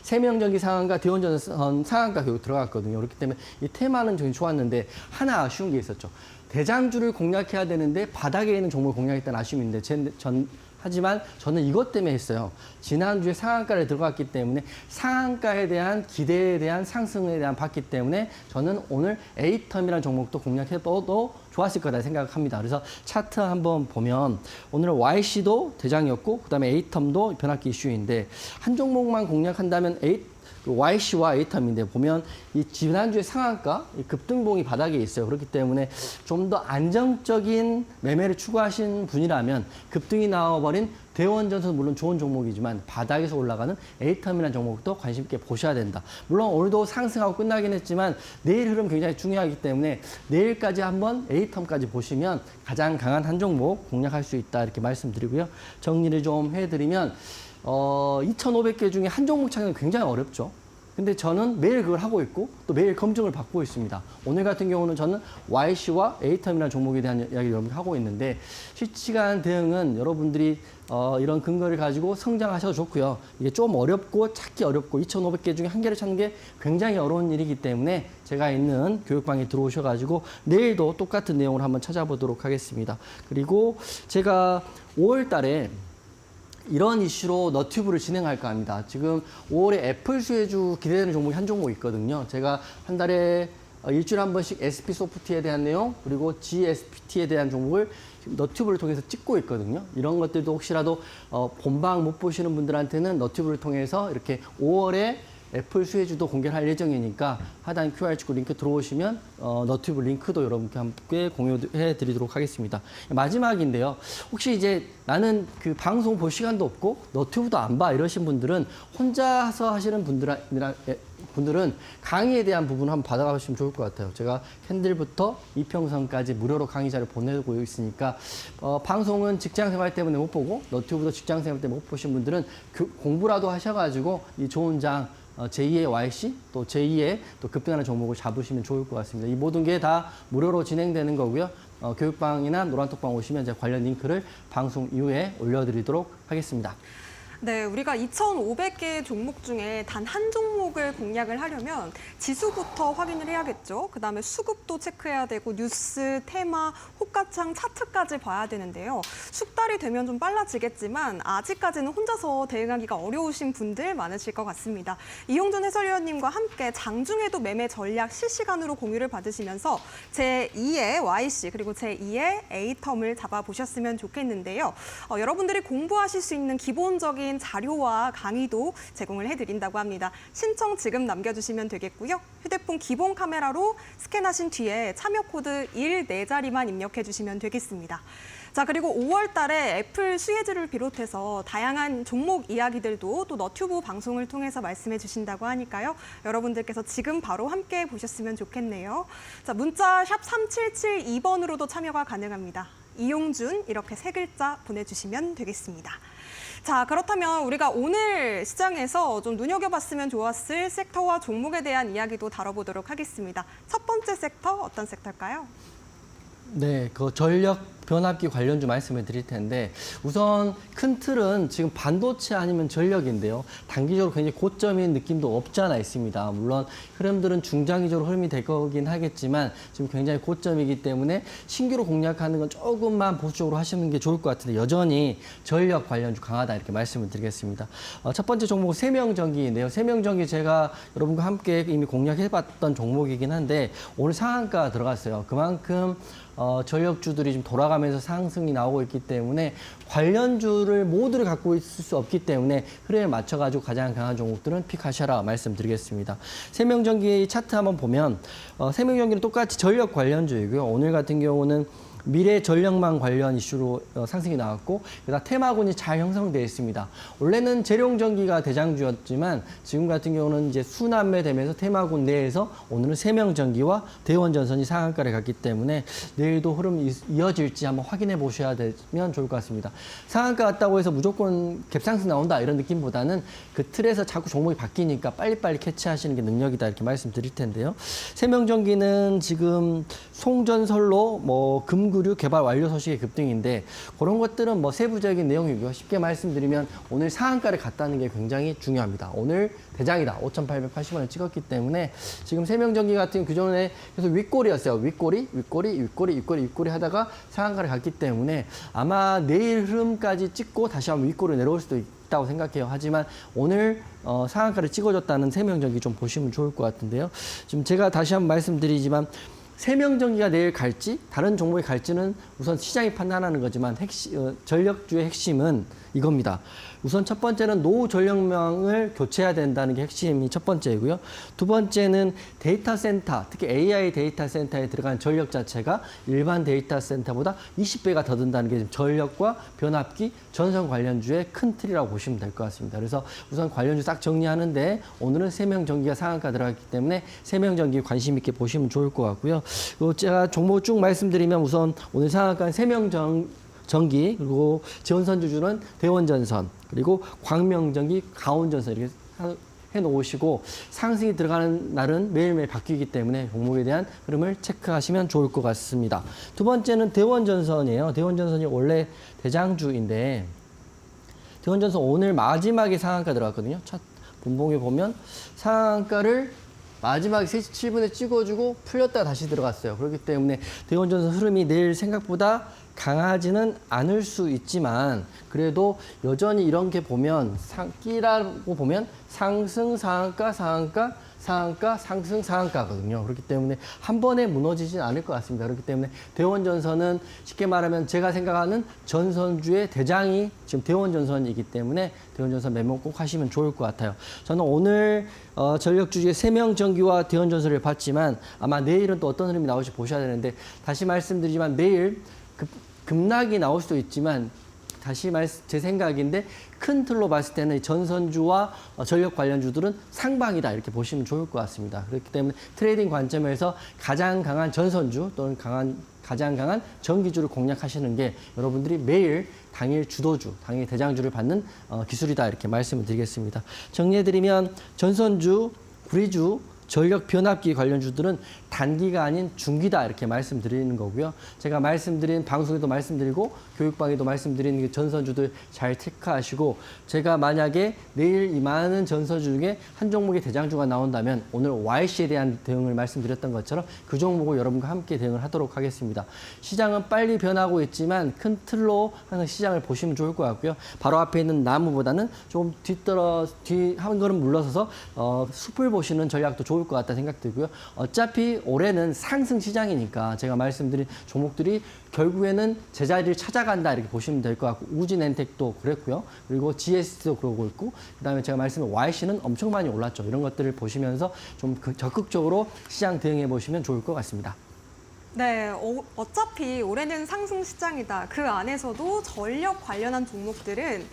세명전기 상한가, 대원전선 상한가 결국 들어갔거든요. 그렇기 때문에 이 테마는 굉장히 좋았는데 하나 아쉬운 게 있었죠. 대장주를 공략해야 되는데 바닥에 있는 종목을 공략했다는 아쉬움이 있는데 하지만 저는 이것 때문에 했어요. 지난주에 상한가를 들어갔기 때문에 상한가에 대한 기대에 대한 상승에 대한 봤기 때문에 저는 오늘 에이텀이라는 종목도 공략해도 좋았을 거다 생각합니다. 그래서 차트 한번 보면 오늘 YC도 대장이었고 그다음에 에이텀도 변압기 이슈인데 한 종목만 공략한다면 YC와 에이텀인데 보면 이 지난주에 상한가 이 급등봉이 바닥에 있어요. 그렇기 때문에 좀 더 안정적인 매매를 추구하신 분이라면 급등이 나와버린 대원전선 물론 좋은 종목이지만 바닥에서 올라가는 에이텀이라는 종목도 관심 있게 보셔야 된다. 물론 오늘도 상승하고 끝나긴 했지만 내일 흐름 굉장히 중요하기 때문에 내일까지 한번 에이텀까지 보시면 가장 강한 한 종목 공략할 수 있다 이렇게 말씀드리고요. 정리를 좀 해드리면 2,500개 중에 한 종목 찾는 건 굉장히 어렵죠. 근데 저는 매일 그걸 하고 있고 또 매일 검증을 받고 있습니다. 오늘 같은 경우는 저는 YC와 에이텀이라는 종목에 대한 이야기를 여러분 하고 있는데 실시간 대응은 여러분들이 이런 근거를 가지고 성장하셔도 좋고요. 이게 좀 어렵고 찾기 어렵고 2,500개 중에 한 개를 찾는 게 굉장히 어려운 일이기 때문에 제가 있는 교육방에 들어오셔가지고 내일도 똑같은 내용을 한번 찾아보도록 하겠습니다. 그리고 제가 5월 달에 이런 이슈로 너튜브를 진행할까 합니다. 지금 5월에 애플 수혜주 기대되는 종목이 한 종목 있거든요. 제가 한 달에 일주일에 한 번씩 SP 소프트에 대한 내용 그리고 GSPT에 대한 종목을 너튜브를 통해서 찍고 있거든요. 이런 것들도 혹시라도 본방 못 보시는 분들한테는 너튜브를 통해서 이렇게 5월에 애플 수혜주도 공개를 할 예정이니까 하단 QR코드 링크 들어오시면 너튜브 링크도 여러분께 함께 공유해 드리도록 하겠습니다. 마지막인데요. 혹시 이제 나는 그 방송 볼 시간도 없고 너튜브도 안 봐 이러신 분들은 혼자서 하시는 분들은 강의에 대한 부분 한번 받아가시면 좋을 것 같아요. 제가 캔들부터 이평선까지 무료로 강의자를 보내고 있으니까 방송은 직장생활 때문에 못 보고 너튜브도 직장생활 때문에 못 보신 분들은 공부라도 하셔가지고 이 좋은 장 제2의 YC 또 제2의 또 급등하는 종목을 잡으시면 좋을 것 같습니다. 이 모든 게 다 무료로 진행되는 거고요. 교육방이나 노란톡방 오시면 제가 관련 링크를 방송 이후에 올려드리도록 하겠습니다.
네, 우리가 2,500개 종목 중에 단 한 종목을 공략을 하려면 지수부터 확인을 해야겠죠. 그다음에 수급도 체크해야 되고 뉴스, 테마, 호가창, 차트까지 봐야 되는데요. 숙달이 되면 좀 빨라지겠지만 아직까지는 혼자서 대응하기가 어려우신 분들 많으실 것 같습니다. 이용준 해설위원님과 함께 장중에도 매매 전략 실시간으로 공유를 받으시면서 제2의 YC 그리고 제2의 A텀을 잡아보셨으면 좋겠는데요. 여러분들이 공부하실 수 있는 기본적인 자료와 강의도 제공을 해드린다고 합니다. 신청 지금 남겨주시면 되겠고요. 휴대폰 기본 카메라로 스캔하신 뒤에 참여 코드 1 4자리만 입력해 주시면 되겠습니다. 자, 그리고 5월 달에 애플 수혜주를 비롯해서 다양한 종목 이야기들도 또 너튜브 방송을 통해서 말씀해 주신다고 하니까요. 여러분들께서 지금 바로 함께 보셨으면 좋겠네요. 자, 문자 샵 3772번으로도 참여가 가능합니다. 이용준 이렇게 세 글자 보내주시면 되겠습니다. 자, 그렇다면 우리가 오늘 시장에서 좀 눈여겨봤으면 좋았을 섹터와 종목에 대한 이야기도 다뤄보도록 하겠습니다. 첫 번째 섹터 어떤 섹터일까요?
네, 그 전력 변압기 관련주 말씀을 드릴 텐데 우선 큰 틀은 지금 반도체 아니면 전력인데요. 단기적으로 굉장히 고점인 느낌도 없지 않아 있습니다. 물론 흐름들은 중장기적으로 흐름이 될 거긴 하겠지만 지금 굉장히 고점이기 때문에 신규로 공략하는 건 조금만 보수적으로 하시는 게 좋을 것 같은데 여전히 전력 관련주 강하다 이렇게 말씀을 드리겠습니다. 첫 번째 종목은 세명전기인데요. 세명전기 제가 여러분과 함께 이미 공략해봤던 종목이긴 한데 오늘 상한가 들어갔어요. 그만큼 전력주들이 좀 돌아가면서 상승이 나오고 있기 때문에 관련주를 모두를 갖고 있을 수 없기 때문에 흐름에 맞춰가지고 가장 강한 종목들은 픽하셔라 말씀드리겠습니다. 세명전기 차트 한번 보면 세명전기는 똑같이 전력 관련주이고요. 오늘 같은 경우는 미래 전력망 관련 이슈로 상승이 나왔고 그다음 테마군이 잘 형성되어 있습니다. 원래는 재룡전기가 대장주였지만 지금 같은 경우는 이제 순환매되면서 테마군 내에서 오늘은 세명전기와 대원전선이 상한가를 갔기 때문에 내일도 흐름이 이어질지 한번 확인해 보셔야 되면 좋을 것 같습니다. 상한가 갔다고 해서 무조건 갭상승 나온다 이런 느낌보다는 그 틀에서 자꾸 종목이 바뀌니까 빨리빨리 캐치하시는 게 능력이다 이렇게 말씀드릴 텐데요. 세명전기는 지금 송전설로 금구류 개발 완료 소식의 급등인데 그런 것들은 세부적인 내용이고요. 쉽게 말씀드리면 오늘 상한가를 갔다는 게 굉장히 중요합니다. 오늘 대장이다. 5,880원을 찍었기 때문에 지금 세명전기 같은 그전에 계속 윗골이었어요. 윗골이 하다가 상한가를 갔기 때문에 아마 내일 흐름까지 찍고 다시 한번 윗골을 내려올 수도 있다고 생각해요. 하지만 오늘 상한가를 찍어줬다는 세명전기 좀 보시면 좋을 것 같은데요. 지금 제가 다시 한번 말씀드리지만 세명전기가 내일 갈지 다른 종목이 갈지는 우선 시장이 판단하는 거지만 전력주의 핵심은 이겁니다. 우선 첫 번째는 노후 전력망을 교체해야 된다는 게 핵심이 첫 번째이고요. 두 번째는 데이터 센터, 특히 AI 데이터 센터에 들어간 전력 자체가 일반 데이터 센터보다 20배가 더 든다는 게 전력과 변압기, 전선 관련주의 큰 틀이라고 보시면 될 것 같습니다. 그래서 우선 관련주 싹 정리하는데 오늘은 세명전기가 상한가 들어갔기 때문에 세명전기 관심 있게 보시면 좋을 것 같고요. 그리고 제가 종목 쭉 말씀드리면 우선 오늘 상한가는 세명전기 그리고 지원선주주는 대원전선 그리고 광명전기, 강원전선 이렇게 해놓으시고 상승이 들어가는 날은 매일매일 바뀌기 때문에 종목에 대한 흐름을 체크하시면 좋을 것 같습니다. 두 번째는 대원전선이에요. 대원전선이 원래 대장주인데 대원전선 오늘 마지막에 상한가 들어갔거든요. 첫 본봉에 보면 상한가를 마지막에 3시 7분에 찍어주고 풀렸다가 다시 들어갔어요. 그렇기 때문에 대원전선 흐름이 내일 생각보다 강하지는 않을 수 있지만 그래도 여전히 이런 게 보면 끼라고 보면 상승, 상한가, 상한가, 상한가, 상승, 상한가거든요. 그렇기 때문에 한 번에 무너지진 않을 것 같습니다. 그렇기 때문에 대원전선은 쉽게 말하면 제가 생각하는 전선주의 대장이 지금 대원전선이기 때문에 대원전선 매매 꼭 하시면 좋을 것 같아요. 저는 오늘 전력주 중에 세명전기와 대원전선을 봤지만 아마 내일은 또 어떤 흐름이 나올지 보셔야 되는데 다시 말씀드리지만 내일 급락이 나올 수도 있지만 제 생각인데 큰 틀로 봤을 때는 이 전선주와 전력 관련주들은 상방이다 이렇게 보시면 좋을 것 같습니다. 그렇기 때문에 트레이딩 관점에서 가장 강한 전선주 또는 가장 강한 전기주를 공략하시는 게 여러분들이 매일 당일 주도주, 당일 대장주를 받는 기술이다 이렇게 말씀을 드리겠습니다. 정리해드리면 전선주, 구리주, 전력 변압기 관련주들은 단기가 아닌 중기다 이렇게 말씀드리는 거고요. 제가 말씀드린 방송에도 말씀드리고 교육방에도 말씀드리는 그 전선주들 잘 체크하시고 제가 만약에 내일 이 많은 전선주 중에 한 종목의 대장주가 나온다면 오늘 YC에 대한 대응을 말씀드렸던 것처럼 그 종목을 여러분과 함께 대응을 하도록 하겠습니다. 시장은 빨리 변하고 있지만 큰 틀로 항상 시장을 보시면 좋을 것 같고요. 바로 앞에 있는 나무보다는 좀 한 걸음 물러서서 숲을 보시는 전략도 좋을 것 같다 생각 들고요. 어차피 올해는 상승 시장이니까 제가 말씀드린 종목들이 결국에는 제자리를 찾아간다 이렇게 보시면 될 것 같고 우진엔텍도 그랬고요. 그리고 GS도 그러고 있고 그다음에 제가 말씀드린 YC는 엄청 많이 올랐죠. 이런 것들을 보시면서 좀 적극적으로 시장 대응해 보시면 좋을 것 같습니다.
네, 어차피 올해는 상승 시장이다. 그 안에서도 전력 관련한 종목들은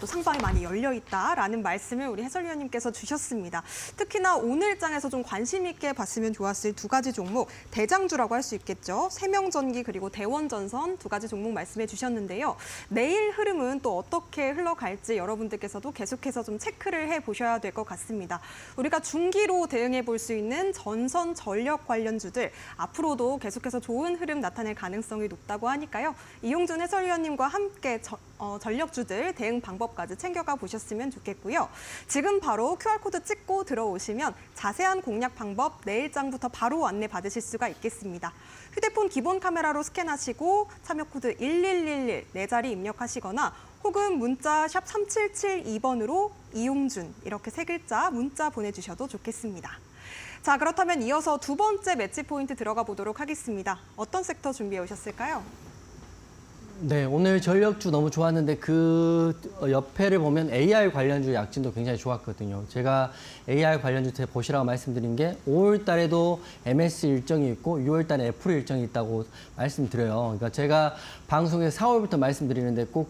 또 상방이 많이 열려 있다라는 말씀을 우리 해설위원님께서 주셨습니다. 특히나 오늘장에서 좀 관심 있게 봤으면 좋았을 두 가지 종목, 대장주라고 할 수 있겠죠. 세명전기 그리고 대원전선 두 가지 종목 말씀해 주셨는데요. 내일 흐름은 또 어떻게 흘러갈지 여러분들께서도 계속해서 좀 체크를 해보셔야 될 것 같습니다. 우리가 중기로 대응해 볼 수 있는 전선 전력 관련주들 앞으로도 계속해서 좋은 흐름 나타낼 가능성이 높다고 하니까요. 이용준 해설위원님과 함께 전력주들 대응 방법까지 챙겨가 보셨으면 좋겠고요. 지금 바로 QR코드 찍고 들어오시면 자세한 공략 방법 내일장부터 바로 안내 받으실 수가 있겠습니다. 휴대폰 기본 카메라로 스캔하시고 참여 코드 1111 네 자리 입력하시거나 혹은 문자 샵 3772번으로 이용준 이렇게 세 글자 문자 보내주셔도 좋겠습니다. 자, 그렇다면 이어서 두 번째 매치 포인트 들어가 보도록 하겠습니다. 어떤 섹터 준비해 오셨을까요?
네, 오늘 전력주 너무 좋았는데 그 옆에를 보면 AR 관련주 약진도 굉장히 좋았거든요. 제가 AR 관련주 보시라고 말씀드린 게 5월 달에도 MS 일정이 있고 6월 달에 애플 일정이 있다고 말씀드려요. 그러니까 제가 방송에서 4월부터 말씀드리는데 꼭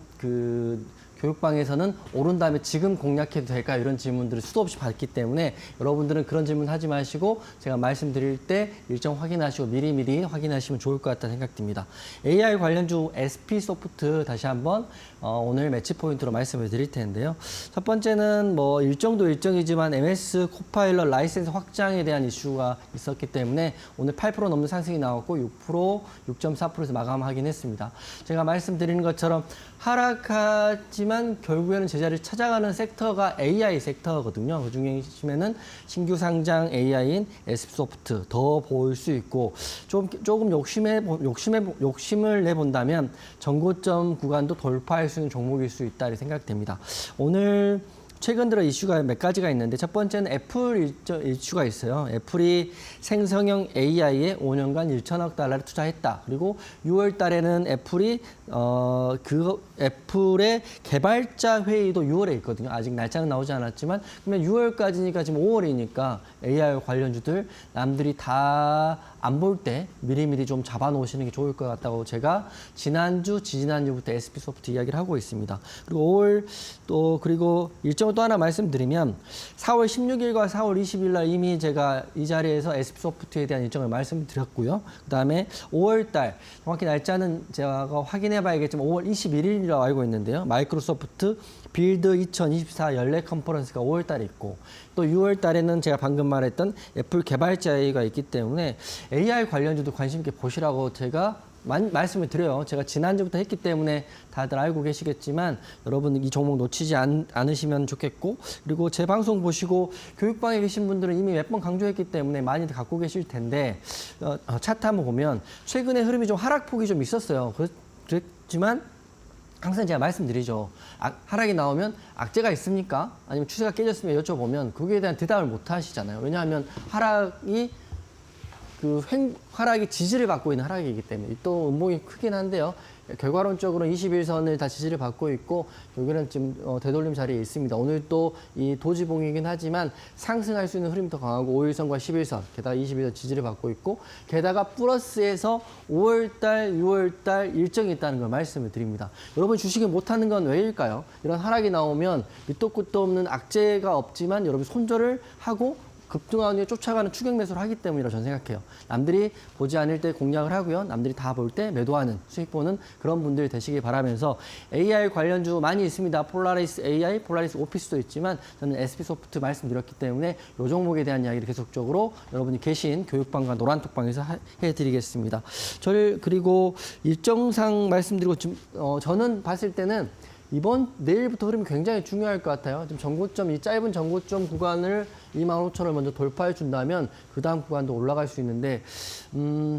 교육방에서는 오른 다음에 지금 공략해도 될까 이런 질문들을 수도 없이 받기 때문에 여러분들은 그런 질문 하지 마시고 제가 말씀드릴 때 일정 확인하시고 미리미리 확인하시면 좋을 것 같다 생각됩니다. AR 관련주 SP소프트 다시 한번 오늘 매치 포인트로 말씀을 드릴 텐데요. 첫 번째는 뭐 일정도 일정이지만 MS 코파일럿 라이센스 확장에 대한 이슈가 있었기 때문에 오늘 8% 넘는 상승이 나왔고 6%, 6.4%에서 마감하긴 했습니다. 제가 말씀드리는 것처럼 하락하지만 결국에는 제자리를 찾아가는 섹터가 AI 섹터거든요. 그 중에는 신규 상장 AI인 SP소프트 더 보일 수 있고 조금 욕심을 내본다면 전고점 구간도 돌파할 수 있는 종목일 수 있다 이렇게 생각됩니다. 오늘 최근 들어 이슈가 몇 가지가 있는데 첫 번째는 애플 이슈가 있어요. 애플이 생성형 AI에 5년간 1천억 달러를 투자했다. 그리고 6월 달에는 애플이 애플의 개발자 회의도 6월에 있거든요. 아직 날짜는 나오지 않았지만 그러면 6월까지니까 지금 5월이니까 AI 관련주들 남들이 다 안 볼 때 미리미리 좀 잡아놓으시는 게 좋을 것 같다고 제가 지난주, 지지난주부터 SP소프트 이야기를 하고 있습니다. 그리고 5월 그리고 일정을 또 하나 말씀드리면 4월 16일과 4월 20일 날 이미 제가 이 자리에서 SP소프트에 대한 일정을 말씀드렸고요. 그다음에 5월 달 정확히 날짜는 제가 확인해 봐야겠지만 5월 21일이라고 알고 있는데요. 마이크로소프트 빌드 2024 연례 컨퍼런스가 5월 달에 있고 또 6월 달에는 제가 방금 말했던 애플 개발자 회의가 있기 때문에 AI 관련주도 관심 있게 보시라고 제가 말씀을 드려요. 제가 지난주부터 했기 때문에 다들 알고 계시겠지만 여러분 이 종목 놓치지 않으시면 좋겠고 그리고 제 방송 보시고 교육방에 계신 분들은 이미 몇 번 강조했기 때문에 많이들 갖고 계실 텐데 차트 한번 보면 최근에 흐름이 좀 하락폭이 좀 있었어요. 그랬지만 항상 제가 말씀드리죠. 하락이 나오면 악재가 있습니까? 아니면 추세가 깨졌으면 여쭤보면 거기에 대한 대답을 못 하시잖아요. 왜냐하면 하락이 하락이 지지를 받고 있는 하락이기 때문에 또 음봉이 크긴 한데요. 결과론적으로 21선을 다 지지를 받고 있고 여기는 지금 되돌림 자리에 있습니다. 오늘 또 이 도지봉이긴 하지만 상승할 수 있는 흐름이 더 강하고 5일선과 11선 게다가 22선 지지를 받고 있고 게다가 플러스에서 5월달, 6월달 일정이 있다는 걸 말씀을 드립니다. 여러분 주식을 못하는 건 왜일까요? 이런 하락이 나오면 밑도 끝도 없는 악재가 없지만 여러분 손절을 하고 급등하는 데 쫓아가는 추격 매수를 하기 때문이라고 저는 생각해요. 남들이 보지 않을 때 공략을 하고요. 남들이 다 볼 때 매도하는, 수익 보는 그런 분들 되시길 바라면서 AI 관련주 많이 있습니다. 폴라리스 AI, 폴라리스 오피스도 있지만 저는 SP소프트 말씀드렸기 때문에 이 종목에 대한 이야기를 계속적으로 여러분이 계신 교육방과 노란톡방에서 해드리겠습니다. 그리고 일정상 말씀드리고 저는 봤을 때는 내일부터 흐름이 굉장히 중요할 것 같아요. 지금 전고점, 이 짧은 전고점 구간을 25,000원을 먼저 돌파해 준다면 그 다음 구간도 올라갈 수 있는데,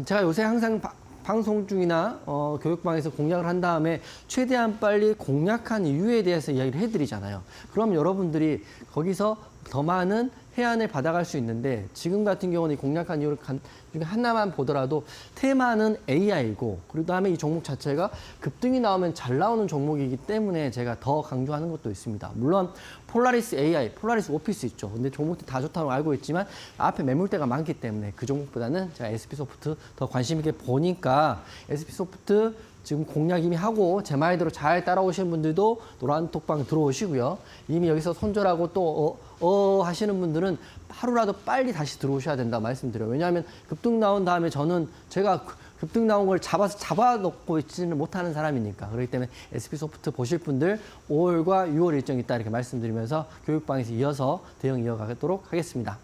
제가 요새 항상 방송 중이나 교육방에서 공략을 한 다음에 최대한 빨리 공략한 이유에 대해서 이야기를 해드리잖아요. 그럼 여러분들이 거기서 더 많은 해안을 받아갈 수 있는데 지금 같은 경우는 이 공략한 이유를 중에 하나만 보더라도 테마는 AI고 그리고 다음에 이 종목 자체가 급등이 나오면 잘 나오는 종목이기 때문에 제가 더 강조하는 것도 있습니다. 물론 폴라리스 AI, 폴라리스 오피스 있죠. 근데 종목들 다 좋다고 알고 있지만 앞에 매물대가 많기 때문에 그 종목보다는 제가 SP소프트 더 관심 있게 보니까 SP소프트 지금 공략 이미 하고 제 말대로 잘 따라오시는 분들도 노란톡방 들어오시고요. 이미 여기서 손절하고 또 하시는 분들은 하루라도 빨리 다시 들어오셔야 된다 말씀드려요. 왜냐하면 급등 나온 다음에 제가 급등 나온 걸 잡아놓고 있지는 못하는 사람이니까. 그렇기 때문에 SP소프트 보실 분들 5월과 6월 일정이 있다 이렇게 말씀드리면서 교육방에서 이어서 대응 이어가도록 하겠습니다.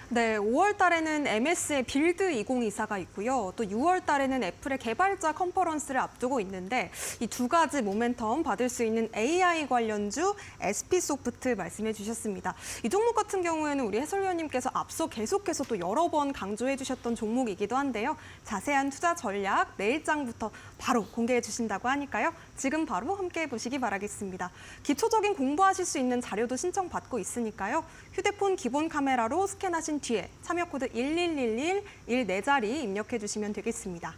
네, 5월 달에는 MS의 빌드 2024가 있고요. 또 6월 달에는 애플의 개발자 컨퍼런스를 앞두고 있는데 이 두 가지 모멘텀 받을 수 있는 AI 관련주 SP소프트 말씀해 주셨습니다. 이 종목 같은 경우에는 우리 해설위원님께서 앞서 계속해서 또 여러 번 강조해 주셨던 종목이기도 한데요. 자세한 투자 전략 내일장부터 바로 공개해 주신다고 하니까요. 지금 바로 함께 보시기 바라겠습니다. 기초적인 공부하실 수 있는 자료도 신청받고 있으니까요. 휴대폰 기본 카메라로 스캔하신 뒤에 참여 코드 1111 14자리 입력해 주시면 되겠습니다.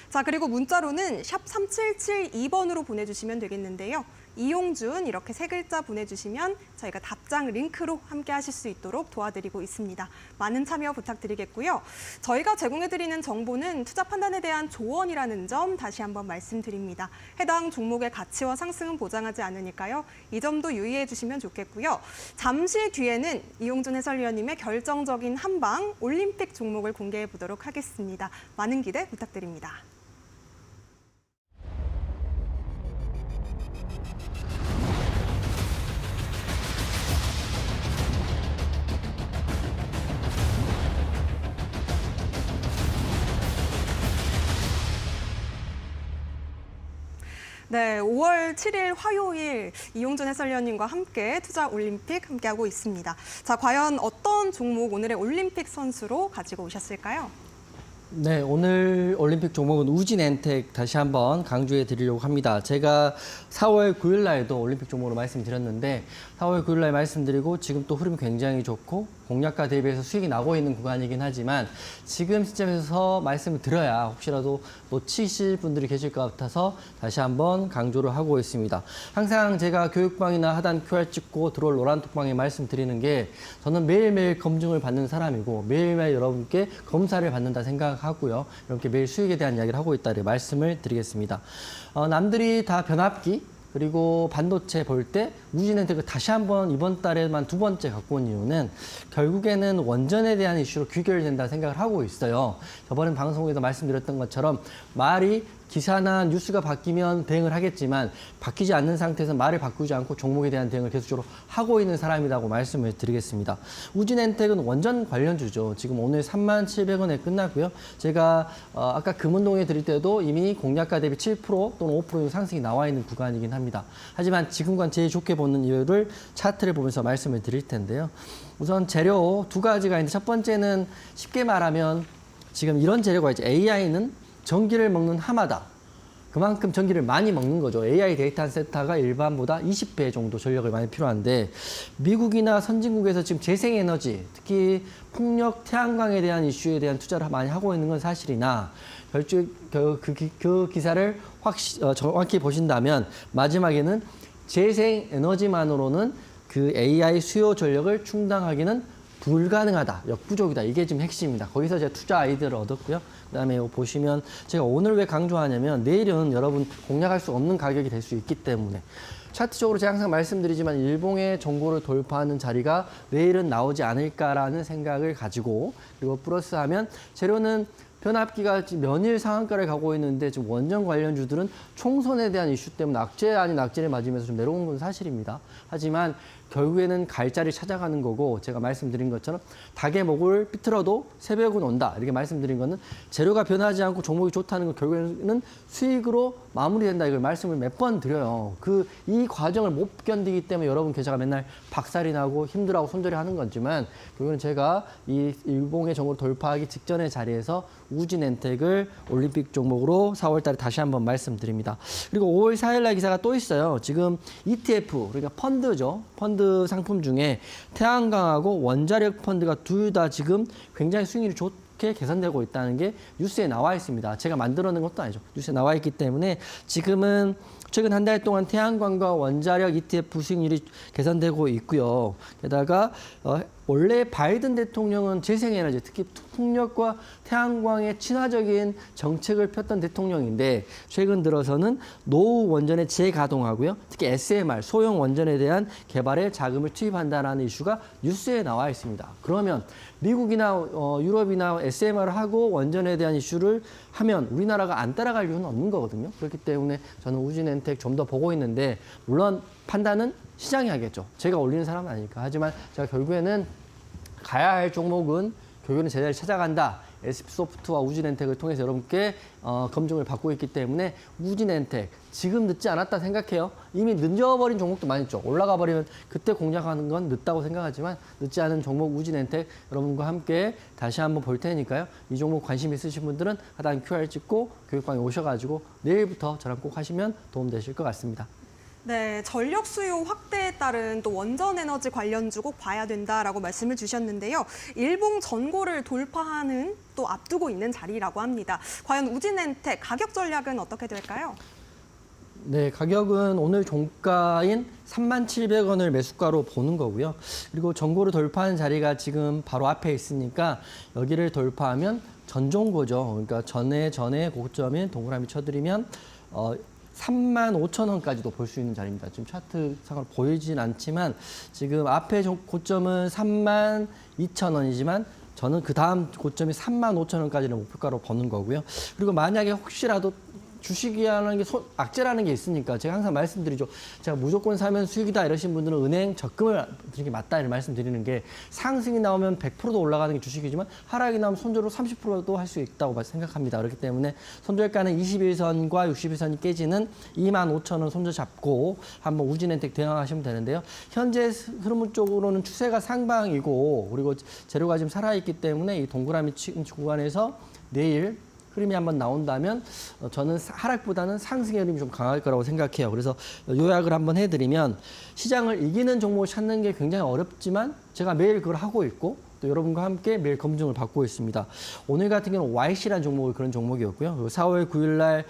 자, 그리고 문자로는 샵 3772번으로 보내주시면 되겠는데요. 이용준 이렇게 세 글자 보내주시면 저희가 답장 링크로 함께 하실 수 있도록 도와드리고 있습니다. 많은 참여 부탁드리겠고요. 저희가 제공해드리는 정보는 투자 판단에 대한 조언이라는 점 다시 한번 말씀드립니다. 해당 종목의 가치와 상승은 보장하지 않으니까요. 이 점도 유의해 주시면 좋겠고요. 잠시 뒤에는 이용준 해설위원님의 결정적인 한방 올림픽 종목을 공개해 보도록 하겠습니다. 많은 기대 부탁드립니다. 네, 5월 7일 화요일 이용준 해설위원님과 함께 투자 올림픽 함께하고 있습니다. 자, 과연 어떤 종목 오늘의 올림픽 선수로 가지고 오셨을까요?
네, 오늘 올림픽 종목은 우진엔텍 다시 한번 강조해 드리려고 합니다. 제가 4월 9일 날도 올림픽 종목으로 말씀드렸는데 4월 9일 날 말씀드리고 지금 또 흐름이 굉장히 좋고 공략가 대비해서 수익이 나고 있는 구간이긴 하지만 지금 시점에서 말씀을 드려야 혹시라도 놓치실 분들이 계실 것 같아서 다시 한번 강조를 하고 있습니다. 항상 제가 교육방이나 하단 QR 찍고 들어올 노란톡방에 말씀드리는 게 저는 매일매일 검증을 받는 사람이고 매일매일 여러분께 검사를 받는다 생각하고요. 이렇게 매일 수익에 대한 이야기를 하고 있다를 말씀을 드리겠습니다. 남들이 다 변압기 그리고 반도체 볼 때 우진엔텍을 다시 한번 이번 달에만 두 번째 갖고 온 이유는 결국에는 원전에 대한 이슈로 귀결된다 생각을 하고 있어요. 저번에 방송에서 말씀드렸던 것처럼 말이 기사나 뉴스가 바뀌면 대응을 하겠지만 바뀌지 않는 상태에서 말을 바꾸지 않고 종목에 대한 대응을 계속적으로 하고 있는 사람이라고 말씀을 드리겠습니다. 우진엔텍은 원전 관련주죠. 지금 오늘 37,000원에 끝났고요. 제가 아까 금운동에 드릴 때도 이미 공략가 대비 7% 또는 5% 상승이 나와 있는 구간이긴 합니다. 하지만 지금과 제일 좋게 보는 이유를 차트를 보면서 말씀을 드릴 텐데요. 우선 재료 두 가지가 있는데 첫 번째는 쉽게 말하면 지금 이런 재료가 있죠. AI는 전기를 먹는 하마다. 그만큼 전기를 많이 먹는 거죠. AI 데이터 센터가 일반보다 20배 정도 전력을 많이 필요한데 미국이나 선진국에서 지금 재생에너지, 특히 풍력, 태양광에 대한 이슈에 대한 투자를 많이 하고 있는 건 사실이나 그 기사를 정확히 보신다면 마지막에는 재생에너지만으로는 그 AI 수요 전력을 충당하기는 불가능하다, 역부족이다. 이게 지금 핵심입니다. 거기서 제가 투자 아이디어를 얻었고요. 그다음에 이거 보시면 제가 오늘 왜 강조하냐면 내일은 여러분 공략할 수 없는 가격이 될 수 있기 때문에 차트적으로 제가 항상 말씀드리지만 일봉의 정고를 돌파하는 자리가 내일은 나오지 않을까라는 생각을 가지고 그리고 플러스하면 재료는 변압기가 지금 연일 상한가를 가고 있는데 지금 원전 관련주들은 총선에 대한 이슈 때문에 악재 아닌 악재를 맞으면서 좀 내려온 건 사실입니다. 하지만 결국에는 갈자리 찾아가는 거고 제가 말씀드린 것처럼 닭의 목을 삐틀어도 새벽은 온다 이렇게 말씀드린 거는 재료가 변하지 않고 종목이 좋다는 건 결국에는 수익으로 마무리된다 이걸 말씀을 몇 번 드려요. 이 과정을 못 견디기 때문에 여러분 계좌가 맨날 박살이 나고 힘들어하고 손절이 하는 거지만 결국에는 제가 이 일봉의 정보를 돌파하기 직전의 자리에서 우진엔텍을 올림픽 종목으로 4월 달에 다시 한번 말씀드립니다. 그리고 5월 4일 날 기사가 또 있어요. 지금 ETF 그러니까 펀드죠. 펀드 상품 중에 태양광하고 원자력 펀드가 둘 다 지금 굉장히 수익률이 좋게 개선되고 있다는 게 뉴스에 나와 있습니다. 제가 만들어낸 것도 아니죠. 뉴스에 나와 있기 때문에 지금은 최근 한 달 동안 태양광과 원자력 ETF 수익률이 개선되고 있고요. 게다가 원래 바이든 대통령은 재생에너지, 특히 풍력과 태양광에 친화적인 정책을 폈던 대통령인데 최근 들어서는 노후 원전의 재가동하고요. 특히 SMR, 소형 원전에 대한 개발에 자금을 투입한다는 이슈가 뉴스에 나와 있습니다. 그러면 미국이나 유럽이나 SMR을 하고 원전에 대한 이슈를 하면 우리나라가 안 따라갈 이유는 없는 거거든요. 그렇기 때문에 저는 우진엔텍 좀 더 보고 있는데 물론 판단은 시장이 하겠죠. 제가 올리는 사람은 아니니까. 하지만 제가 결국에는 가야 할 종목은 결국에는 제자리를 찾아간다. SP소프트와 우진엔텍을 통해서 여러분께 검증을 받고 있기 때문에 우진엔텍 지금 늦지 않았다 생각해요. 이미 늦어버린 종목도 많이 있죠. 올라가 버리면 그때 공략하는 건 늦다고 생각하지만 늦지 않은 종목 우진엔텍 여러분과 함께 다시 한번 볼 테니까요. 이 종목 관심 있으신 분들은 하단 QR 찍고 교육방에 오셔가지고 내일부터 저랑 꼭 하시면 도움되실 것 같습니다.
네, 전력 수요 확대에 따른 또 원전 에너지 관련주 꼭 봐야 된다라고 말씀을 주셨는데요. 일봉 전고를 돌파하는 또 앞두고 있는 자리라고 합니다. 과연 우진엔텍 가격 전략은 어떻게 될까요?
네, 가격은 오늘 종가인 37,000원을 매수가로 보는 거고요. 그리고 전고를 돌파하는 자리가 지금 바로 앞에 있으니까 여기를 돌파하면 전종고죠. 그러니까 전에 고점인 동그라미 쳐드리면 35,000원까지도 볼 수 있는 자리입니다. 지금 차트상으로 보이진 않지만 지금 앞에 고점은 32,000원이지만 저는 그 다음 고점이 35,000원까지를 목표가로 보는 거고요. 그리고 만약에 혹시라도 주식이라는 게 악재라는 게 있으니까 제가 항상 말씀드리죠. 제가 무조건 사면 수익이다 이러신 분들은 은행 적금을 드리는 게 맞다 이런 말씀드리는 게 상승이 나오면 100%도 올라가는 게 주식이지만 하락이 나오면 손절로 30%도 할 수 있다고 생각합니다. 그렇기 때문에 손절가는 21선과 61선이 깨지는 25,000원 손절 잡고 한번 우진엔텍 대응하시면 되는데요. 현재 흐름 쪽으로는 추세가 상방이고 그리고 재료가 지금 살아있기 때문에 이 동그라미 구간에서 내일 흐름이 한번 나온다면 저는 하락보다는 상승의 흐름이 좀 강할 거라고 생각해요. 그래서 요약을 한번 해드리면 시장을 이기는 종목을 찾는 게 굉장히 어렵지만 제가 매일 그걸 하고 있고 또 여러분과 함께 매일 검증을 받고 있습니다. 오늘 같은 경우는 YC라는 종목이 그런 종목이었고요. 그리고 4월 9일 날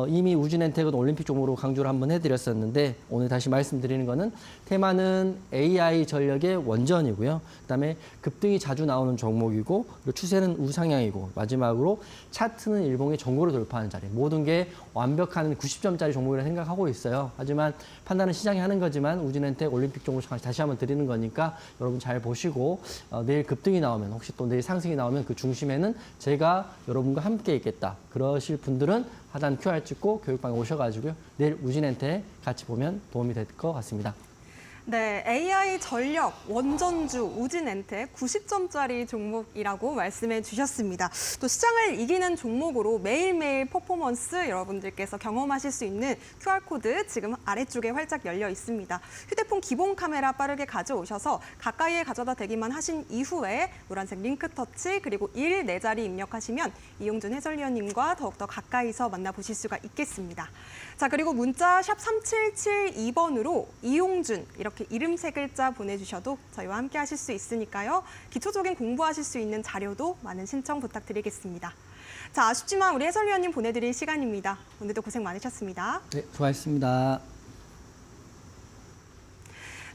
이미 우진엔텍은 올림픽 종목으로 강조를 한번 해드렸었는데 오늘 다시 말씀드리는 거는 테마는 AI 전력의 원전이고요. 그다음에 급등이 자주 나오는 종목이고 그리고 추세는 우상향이고 마지막으로 차트는 일봉의 전고를 돌파하는 자리. 모든 게 완벽한 90점짜리 종목이라 생각하고 있어요. 하지만 판단은 시장이 하는 거지만 우진엔텍 올림픽 종목 다시 한번 드리는 거니까 여러분 잘 보시고 내일 급등이 나오면 혹시 또 내일 상승이 나오면 그 중심에는 제가 여러분과 함께 있겠다. 그러실 분들은 하단 QR 찍고 교육방에 오셔가지고요. 내일 우진엔텍 같이 보면 도움이 될 것 같습니다.
네, AI 전력, 원전주, 우진엔텍 90점짜리 종목이라고 말씀해 주셨습니다. 또 시장을 이기는 종목으로 매일매일 퍼포먼스 여러분들께서 경험하실 수 있는 QR코드 지금 아래쪽에 활짝 열려 있습니다. 휴대폰 기본 카메라 빠르게 가져오셔서 가까이에 가져다 대기만 하신 이후에 노란색 링크 터치 그리고 1, 4자리 입력하시면 이용준 해설위원님과 더욱더 가까이서 만나보실 수가 있겠습니다. 자, 그리고 문자 샵 3772번으로 이용준 이렇게 이름 3글자 보내주셔도 저희와 함께 하실 수 있으니까요. 기초적인 공부하실 수 있는 자료도 많은 신청 부탁드리겠습니다. 자, 아쉽지만 우리 해설위원님 보내드릴 시간입니다. 오늘도 고생 많으셨습니다.
네, 수고하셨습니다.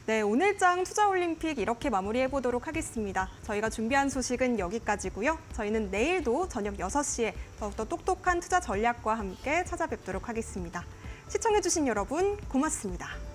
네, 오늘장 투자올림픽 이렇게 마무리해보도록 하겠습니다. 저희가 준비한 소식은 여기까지고요. 저희는 내일도 저녁 6시에 더욱더 똑똑한 투자 전략과 함께 찾아뵙도록 하겠습니다. 시청해주신 여러분 고맙습니다.